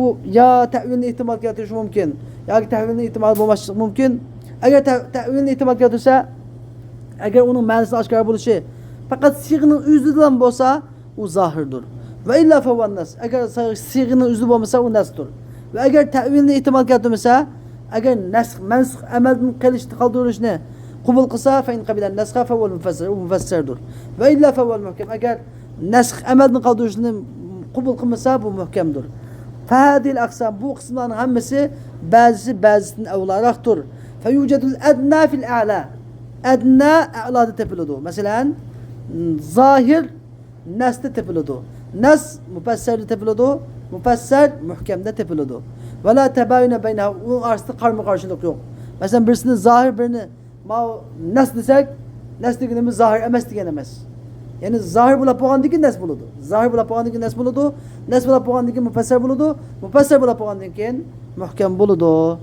u ya ta'vilni ehtimol keltirishi mumkin, yoki ta'vilni ehtimol bo'lmasligi mumkin. Agar ta'vilni ehtimol keltirsa, agar uning ma'nosi oshkor bo'lishi faqat sig'ning o'zidan bo'lsa, u zohirdir. Va illa fa nas. Agar sig'ning o'zi bo'lmasa, u nasdir. Va agar ta'vilni ehtimol keltirmasa, agar nasx mansux amaldan qilishni qoldirishni qabul qilsa fa in qabila nasxa fa huwa mufassir u mufassirdir. Va illa fa huwa muhkam. Agar nasx amaldan qoldirishni qabul qilmasa bu muhkamdir. Fa hadil aqsam bu qismlarning hammasi ba'zisidan avlaroqdir. Fa yujadul adna fil a'la. Adna a'lada tepiladi. Masalan zohir nasda tepiladi. Nas mufassirda tepiladi. Mufassir muhkamda tepiladi. Ve la tebayüne beyne onun arasında karşılık yok. Mesela birisinin zahir birini nas desek nas diyenimiz zahir emes diyenemez. Yani zahir bula poğandaki nas buludu. Zahir bula poğandaki nas buludu. Nas bula poğandaki mufassir buludu. Mufassir bula poğandaki muhkem buludu.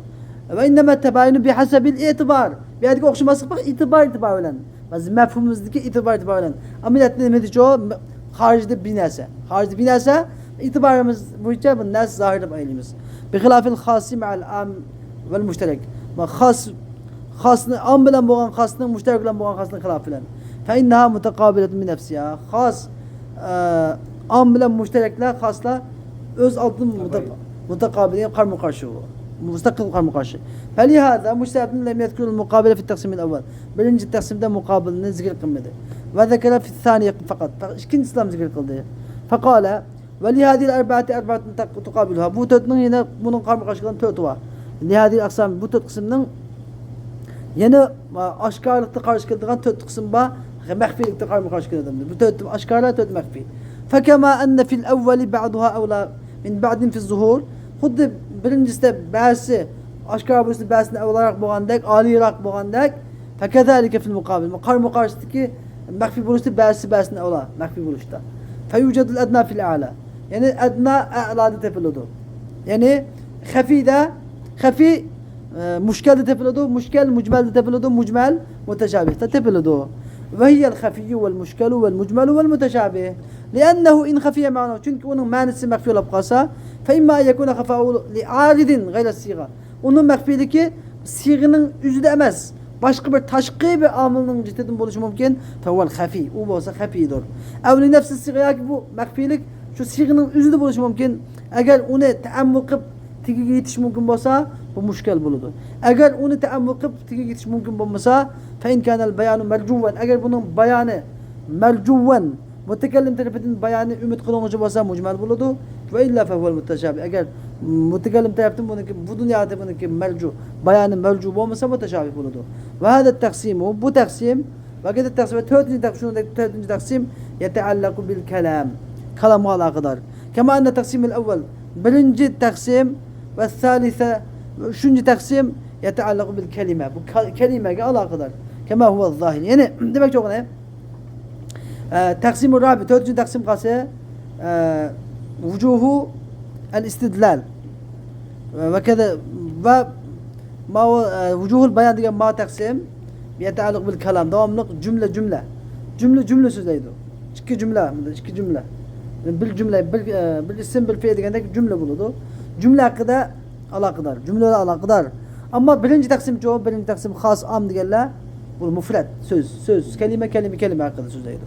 Ve inneme tebayünü bihasebil itibar. Bir adik okşaması bak itibar öyle. Mesela mefhumumuzdaki itibar öyle. Ameliyat ne demek o? Haricde binase. Haricde binase itibarımız bu için bu nas zahir de bayılımız. بخلاف الخاص مع العام والمشترك ما خاصنا عام بلن بوغان خاصنا مشترك بلن بوغان خاصنا خلاف بلن فإنها متقابلة من نفسها خاص عام بلن مشترك لا خاص لا öz altın متقابلين قرم قرشه مستقل قرم قرشه فلهذا مشترك لم يذكر المقابلة في التقسيم الأول birinci تقسيم ده مقابل ذكر قمده وذكر في الثاني فقط كن إسلام ذكر قلده فقال ولهذه الأربعة تقابلها. Bu dörtünün yine bunun karşılıklı dörtü var. Lihadil aksam bu dört kısımның yine aşkarlıkta karşılıklı dört kısım var. Mehfilikte karşılıklı. Bu dört aşkarlar dört mehfi. Fekema enne fil evveli ba'duha evla min ba'din fi zuhur. Xuddi birincisi de ba'si aşkar buluştu ba'sini evlarak boğandak, alirak boğandak. Fekezalike fil mukabil. Karşılıklı mehfi buluştu ba'sini evla mehfi buluştu. Feyucedul edna fil a'la. Yani adna a'lada tepiludi. Yani Hafi muşkel de tepiladu, muşkel mucmel de tepiladu, mucmel muteşabih de tepiladu. Ve hiyel hafiyyu vel muşkelu vel mucmelu vel muteşabih. لأنه إن خفي معناه çünkü onun manası mekfi olup kalsa فإما أن يكون خفاء لعارض غير الصيغة. Onun mekfiliki siğinin üzü de emez. Başka bir taşkı bir amılının ciddedin buluşu mümkün. Fehuvel hafi. O olsa hafidir. Evli nefsi siğaya ki bu mekfilik şu siğinin üzü de buluşu mümkün. Eğer onu teammül kıp tiki yetiş mümkün olsa bu müşkel buludu. Eğer onu teammül kıp tiki yetiş mümkün olmasa فإن كان البيان مرجوا. Eğer bunun bayanı mercuven mütekellim tarafından bayanı ümit kılınıcı olsa mucmel buludu. Ve illa fehuvel muteşabih. Eğer mütekellim tarafından bu dünyada bununki mercu bayanı mercu olmasa muteşabih buludu. Ve hâdet taksimu bu taksim vakit taksim ve dördüncü taksim yeteallaku bil kelam. Kalamı alakadar. Kema enne taksimil evvel birinci taksim ve thalithe üçüncü taksim yeteallaku bil kelime. Bu kelimeye alakadar. Kema huve zahir. Yani demek çok ne? Taksim-ı Rabi, dördüncü taksim kası vücuhu el-istidlal ve keda ve vücuhul bayan diye ma taksim yeteallık bil kelam devamlık cümle sözeydi. İki cümle bil cümle bil isim bil fiil degende cümle buludu. Cümle hakkında alakadar. Cümleyle alakadar. Ama birinci taksim has am diyorlar. Bu mufrad söz kelime hakkında sözeydi.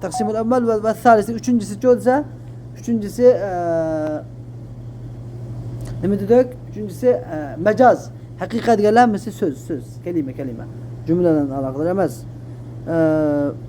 Taksimul evvel ve thalisi üçüncüsü çoğulsa üçüncüsü ne dedik? Üçüncüsü mecaz. Hakikat gelemesi söz kelime cümleden alakalı emez.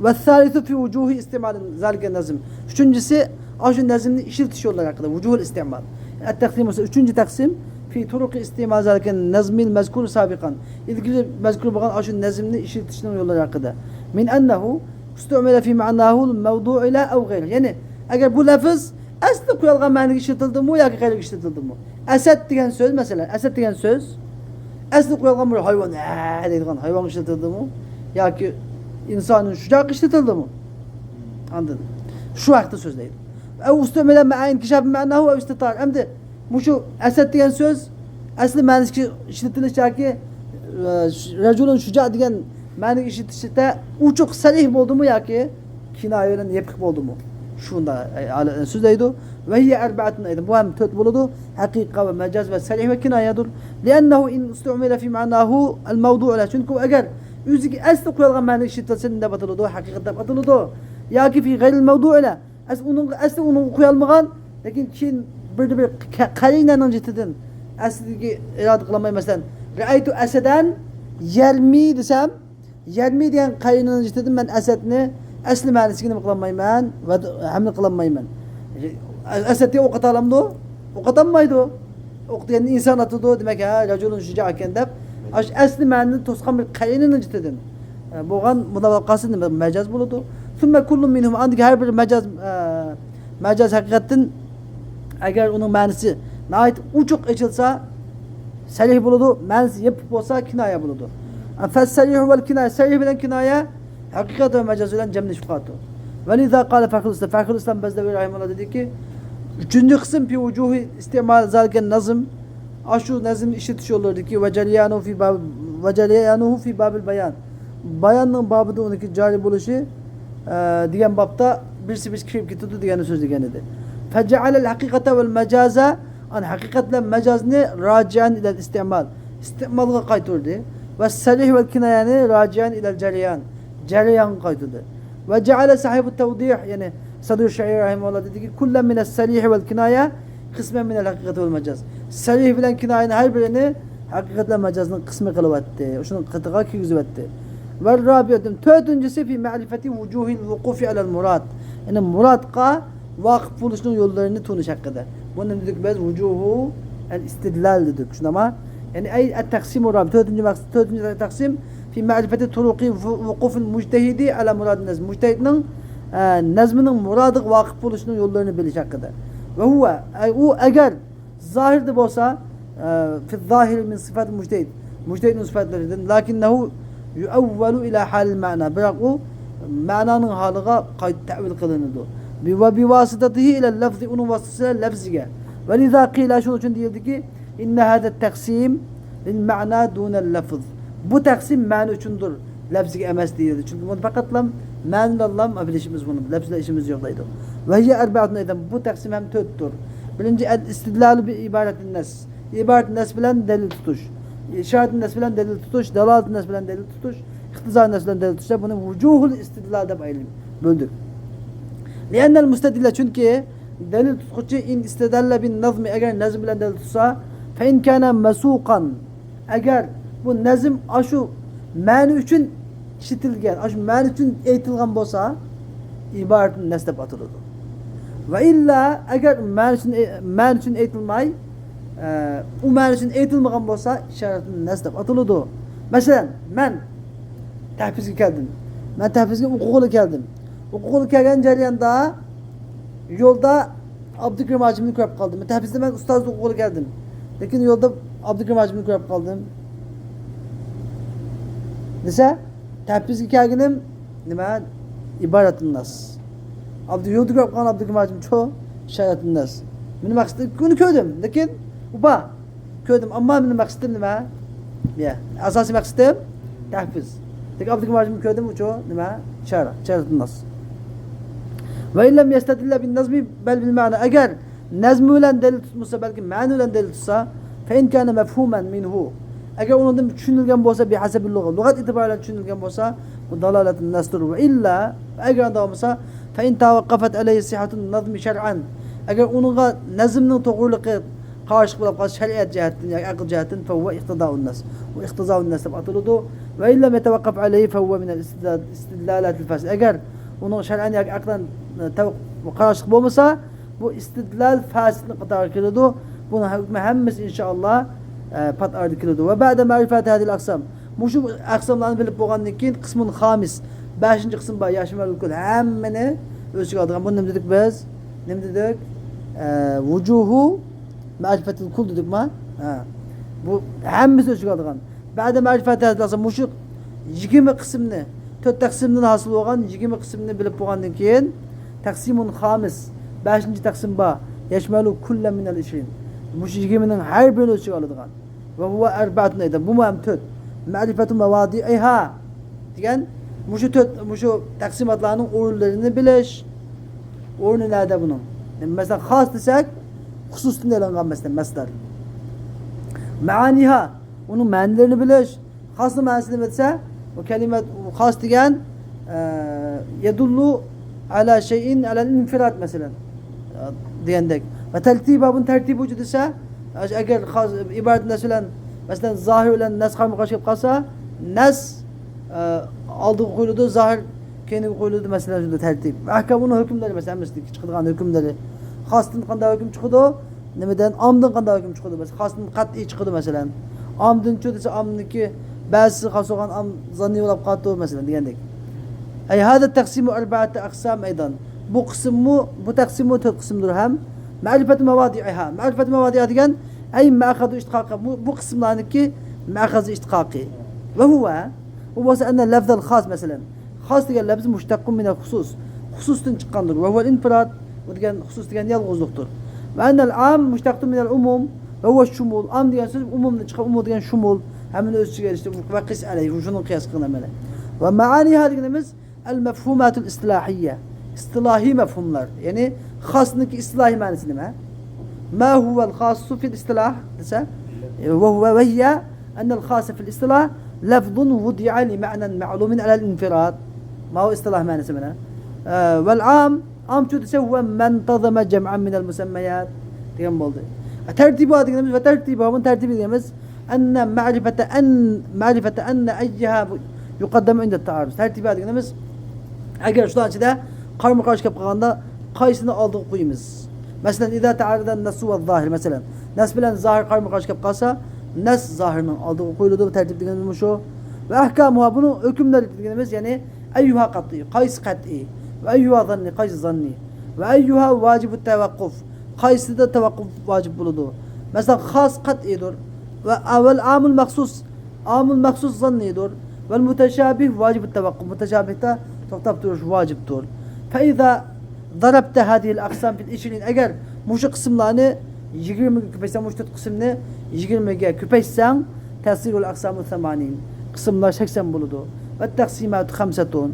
Ve thalithu fi vucuhi istimalin zalike nazm. Üçüncüsü aşın nazmini işirtiş olarak hakkında vucuhul istimal. Et-taksim ise üçüncü taksim fi turuqi istimal zalike nazmil mezkur sabiqan. İlgili mezkur bakan aşın nazmini işirtişinin yolları hakkında. Min ennehu istumila fi ma'nahu mevdu ile ev gayri. Yani eğer bu lafız aslı kuyalgan ma'nı işitildi mi ya ki gayri işitildi mi? Esed diyen söz mesela. Esed diyen söz aslı kuyalgan bir hayvan deydiğin hayvan işitildi mi? Ya ki insanın şucak işitildi mi? Anladın? Şu vakti söz değil. Ev istumila ma'a inkişaf ma'nahu ev istitar. Hem de bu şu esed diyen söz aslı ma'nı işitildi ya ki reculun şucak diyen ma'nı işitişte uçuk sarih oldu mu ya ki kinayeden yapık oldu mu? Şunda sözdeydi. Ve hiye erbaatun aydan. Bu hem dört buludu. Hakika ve mecaz ve sarih ve kinayadır. Liannehu in istumila fi ma'nahu el mevdu'la. Çünkü eğer üzük aslı koyulgan ma'nı işitilsin de batılıdı. Hakikaten batılıdı. Ya ki fi gayril mevdu'la. Aslı onu koyulmagan. Lakin kin bir karinenin ciddedin. Aslı ki irade kılamayı mesela. Ra'aytu eseden yermi desem yermi diyen kayının ciddedim ben esedini asli manasını kılamayman ve hamle kılamayman. Esed diye o katalamdı o katanmaydı. O diyen insan atıdı demek ha raculun şuca kendep. Asli manasını toskan bir kayının ciddedim. Boğan mudavakasını mecaz buludu. Sümme kullum minhum andaki her bir mecaz hakikatin eğer onun manası nait uçuk açılsa sarih buludu, manası yapıp olsa kinaya buludu. فالسريح والكناية سريح بلن كناية حقيقة ومجاز بلن cem nifkatı. Ve liza kâle Fahrulislam. Fahrulislam Bezdevi Rahimullah dedi ki üçüncü kısım fi vucuhi istimal zaliken nazım aşu nazım işitiş olurdu ki ve celiyanuhu fi babil bayan. Bayanın babında ondaki cari buluşu diyen babda birisi bir kirip getirdi diyen söz diyenidi. Fecealel hakikate vel mecaza an hakikatle mecazını racian ile istimal. İstimalga kaytırdı. Ve sarih ve kinayani racian ile cereyan kaydıdı. Ve ceale sahibi tevdih yani Sadur Şair Rahimullah dedi ki kullen mine sarih ve kinaya kısmen minel hakikat vel mecaz. Sarih bilen kinayanın her birini hakikatle mecazının kısmı kılıvetti. Şunun kıtığa ki yüzüvetti. Ve rabiyatın dördüncüsü fi ma'rifeti vucuhil vukufi alel murad. Yani muradqa vakıf buluşunun yollarını tunuş hakkında. Bunun dedik biz vucuhu el istidlal dedik. Şuna ama yani ay at-taksim rabi dördüncü taksim fi ma'rifeti turuqi vukufil mujtehidi ala murad nazm. Mujtehidinin nazmının muradı vakıf buluşunun yollarını biliş hakkında. Ve huve o eğer zahirde olsa fi zahiri min sıfat mujtehid. Mujtehidin sıfatlarından lakinnehu yuavvalu ila halil ma'na. Bırak o ma'nanın halıga tevil kılınırdı. Ve bi vasıtatihi ila lafzi onun vasıtasıyla lafziga. Ve liza qila şunun için diyordu ki inne hâdet taksim lil ma'na dunel lafız. Bu taksim ma'na üçündür. Lafzı emes değildi. Çünkü bunu fakat lam ma'nul lam bilişimiz bunu. Lafzla işimiz yok deydi. Ve hiye erba'atun eyden. Bu taksim hem töttür. Birinci istidlalu bi ibaretin nes. İbaretin nes bilen delil tutuş. İşaretin nes bilen delil tutuş. Dalaletun nes bilen delil tutuş. İhtizar nes bilen delil tutuş. Bunu vücuhul istidlalda böldük. Li'ennel müstedille çünkü delil tutkucu in istedelle bin nazmi eğer nazm bilen delil tutsa fe in kana mesukan eğer bu nazm aşu mani için işitilgen aşu mani için eğitilgen bolsa ibaretin nesdep atılır. Ve illa eğer mani için eğitilmay o mani için eğitilmegen bolsa işaretin nesdep atılır. Mesela ben tahfizge geldim. Ben tahfizge hukukulu geldim. Hukukulu kelgen jarayanda yolda Abdülkerim Hacim'ini görüp kaldım. Tahfizde ben ustazlık hukukulu geldim. Lakin yolda Abdülkerim Hacim'ini görüp kaldım. Neyse tahfizge kelgenim nima ibaretin nas. Yolda görüp kalan Abdülkerim Hacim çoğu işaretin nas. Benim maksadım bunu köydüm. Lakin uba köydüm ama benim maksadım nima? Ya asasi maksadım tahfiz. Lakin Abdülkerim Hacim'ini köydüm çoğu nima? İşaretin nas. Ve illem yestedille bin nazmi bel bil ma'na. Eğer nazmülen delil tutmuşsa belki ma'nülen delil tutsa fe in kana mefhumen minhu. Eğer onun düşünülgen bolsa bi hasebil lugha. Lugat itibariyle düşünülgen bolsa bu dalaletin nasdır ve illa eğer davamsa fe in tavaqqafat aleyhi sihatun nazmi şer'an. Eğer onunla nazmning to'g'riliqi qarshi bo'lib qolsa shariat jihatdan yoki aql jihatdan fe huve iqtidaun nas. Bu iqtidaun nas deb atiladi. Ve illem yetavaqqaf aleyhi fe huve min al istidlalat al fasid. Eğer onun şer'an yoki aqlan qarashlik bo'lmasa bu istidlal fasidni qatoriga kiradi. Buni hukmi hammasi inshaalloh pat ardi kiradi. Va ba'da ma'rifati hadil aqsam. Mushu aqsamlarni bilib bo'lgandan keyin qismun xamis 5-chi qism bor yashmalul kul hammani o'z ichiga oladigan. Buni nima dedik biz? Nima dedik? Vujuhu ma'rifatul kul dedikmi? Bu hammasi o'z ichiga oladigan. Ba'da ma'rifati hadil aqsam mushu 20 qismni 4 taqsimdan hosil bo'lgan 20 qismni bilib bo'lgandan keyin taqsimun xamis 5-chi taqsim bor yashmalu kullam min al-20. Mush 20ning har birini o'z ichiga oladigan. Va huwa arba'atun ayda. Bu ham 4. Ma'rifatu mavadi'iha degan mushu taqsimotlarning o'rinlarini bilish. O'rni nerede bunun? Mesela xas desek xususdan elangan masdar. Maaniha onun ma'nilarini bilish. Xasning ma'nosini bilsa o kelime xas degan yadullu ala şeyin ala infirat mesela diyendek. Ve tertiba bunun tertibi vücudu ise eğer ibaret neslen mesela zahir ile nes karmı karışıp kalsa nes aldığı koyuludu zahir kendi koyuludu mesela şurada tertip. Ahkamının hükümleri mesela mesela çıkılan hükümleri. Xasın qanday hüküm çıkıdı? Nemeden amdın qanday hüküm çıkıdı mesela. Xasın qat'i çıkıdı mesela. Amdın çö dese amdınki bazı xas olan am zanni olab qatı mesela diyendek. Ay hada taksimu arba'ate aqsam aydan. Bu kısmı bu taksimu 4 kısımdır hem. Ma'rifatu mevadi'iha. Ma'rifatu mevadi'iha degan ay ma'khadu ishtiqaqi. Bu kısımlarınki ma'khazu ishtiqaqi. Ve huwa enne lafzal khas mesela. Khas degan lafz mushtaqun min al-khusus. Khususdan chiqqandir. Ve huwa al-infirad. Bu degan khusus degan yalg'izlikdir. Ve enne al-am mushtaqun min al-umum. Ve huwa shumul. Am degan so'z umumdan chiqqan, umum degan shumul. Hamini o'z ichiga erishdi. Va qis alayhi. Shuni qiyos qilinadi. Ve maaniha deganimiz el-mefhumatul istilahiyye. İstilahi mefhumlar. Yani khasniki istilahi manası nima? Ma huvel khassu fil istilah dese ve huve ve hiye ennel khassa fil istilah lafzun vudi'a li ma'nan ma'lumin alel infirad. Ma hu istilah manası mana? Vel am şu dese huve men tazama cem'an minel musemmayat diyen oldu. Tertibi adımız ve tertibi bunun tertibi diyemiz enne ma'rifete enne ayyaha yuqaddam inde ta'aruz. Tertibi adımız eğer şu açıda karma karşı kapağında kaysını aldığı koyumuz. Mesela idâ ta'arıdan nasu ve zahir mesela. Nas bilen zahir karma karşı kapağısa nas zahirinin aldığı koyuludu bu tertip dediğimiz şu. Ve ahkamuha bunun hükümleri dediğimiz yani eyyuha kat'i, kays kat'i ve eyyuha zanni, kays zanni ve eyyuha vacibu tevakkuf. Kaysı da tevakkuf vacip buludu. Mesela khas kat'idir ve evvel amul maksus zannidir ve müteşabih vacibu tevakkuf. Müteşabih de toktap duruş vaciptir. فإذا ضربت هذه الأقسام في الإشرين eğer muşu kısımlarını 20 küpeysen bu 4 kısımını 20'ye küpeysen tesirul aksamu 80 kısımlar 80 buludu. Ve taksimat 50.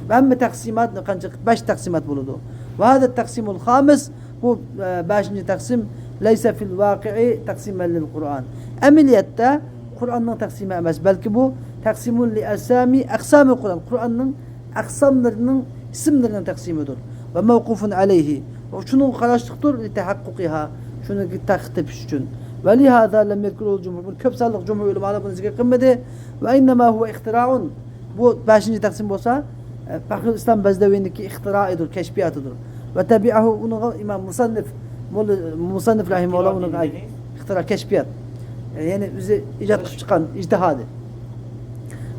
Hem taksimat ancak 5 taksimat buludu. Ve hada taksimul hamis bu 5. taksim leyse fil vaki'i taksimen lil Kur'an. Ameliyette Kur'an'ın taksimi emez. Belki bu taksimun li esami aksamı Kur'an. Kur'an'ın aksamlarının isimlerinin taksimidir. Ve mevkufun aleyhi. Ve şunun kalaştıktır li tehakkukiha. Şunu takip için. Ve lihada lem yedkulul cumhur. Bu köp sallık cumhur ulemalar bunu zikir kılmadı. Ve innema huve ihtira'un. Bu 5. taksim olsa Fakir İslam Bezdevi'ndeki ihtiraidir, keşfiyatıdır. Ve tabi'ahu bunu İmam Musannif Rahimullah onun ihtira, keşfiyat. Yani bize icat çıkan ictihadı.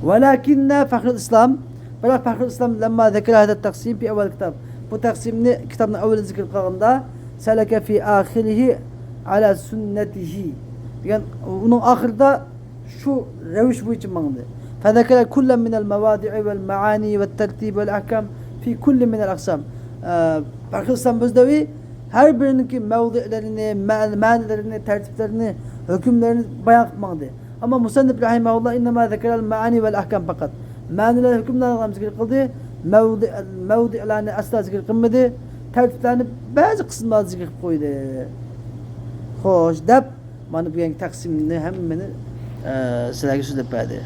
Velakinne Fakir İslam Bırak Fakir İslam lemma zekera hada taksim fi evvel kitab. Bu taksimini kitabın evvel zikir kılığında seleke fi ahirihi ala sünnetihi. Yani onun ahirde şu reviş bu için mandı. فذكر كل من المواضع والمعاني والترتيب والأحكام في كل من الأقسام. Fakir İslam Bezdevi her birinin mevdilerini, manilerini, tertiplerini, hükümlerini bayan etmektedir. Ama Musannif rahimehullah innema zekerel maani vel ahkam fakat. Maniler hükümlerini zikir kıldı. Mevdilerini asla zikir kılmadı. Tertiplerini bazı kısımlarda zikir koydu. Hoş dep. Bana bu taksimini hemen sizlerge söyleyip verdi.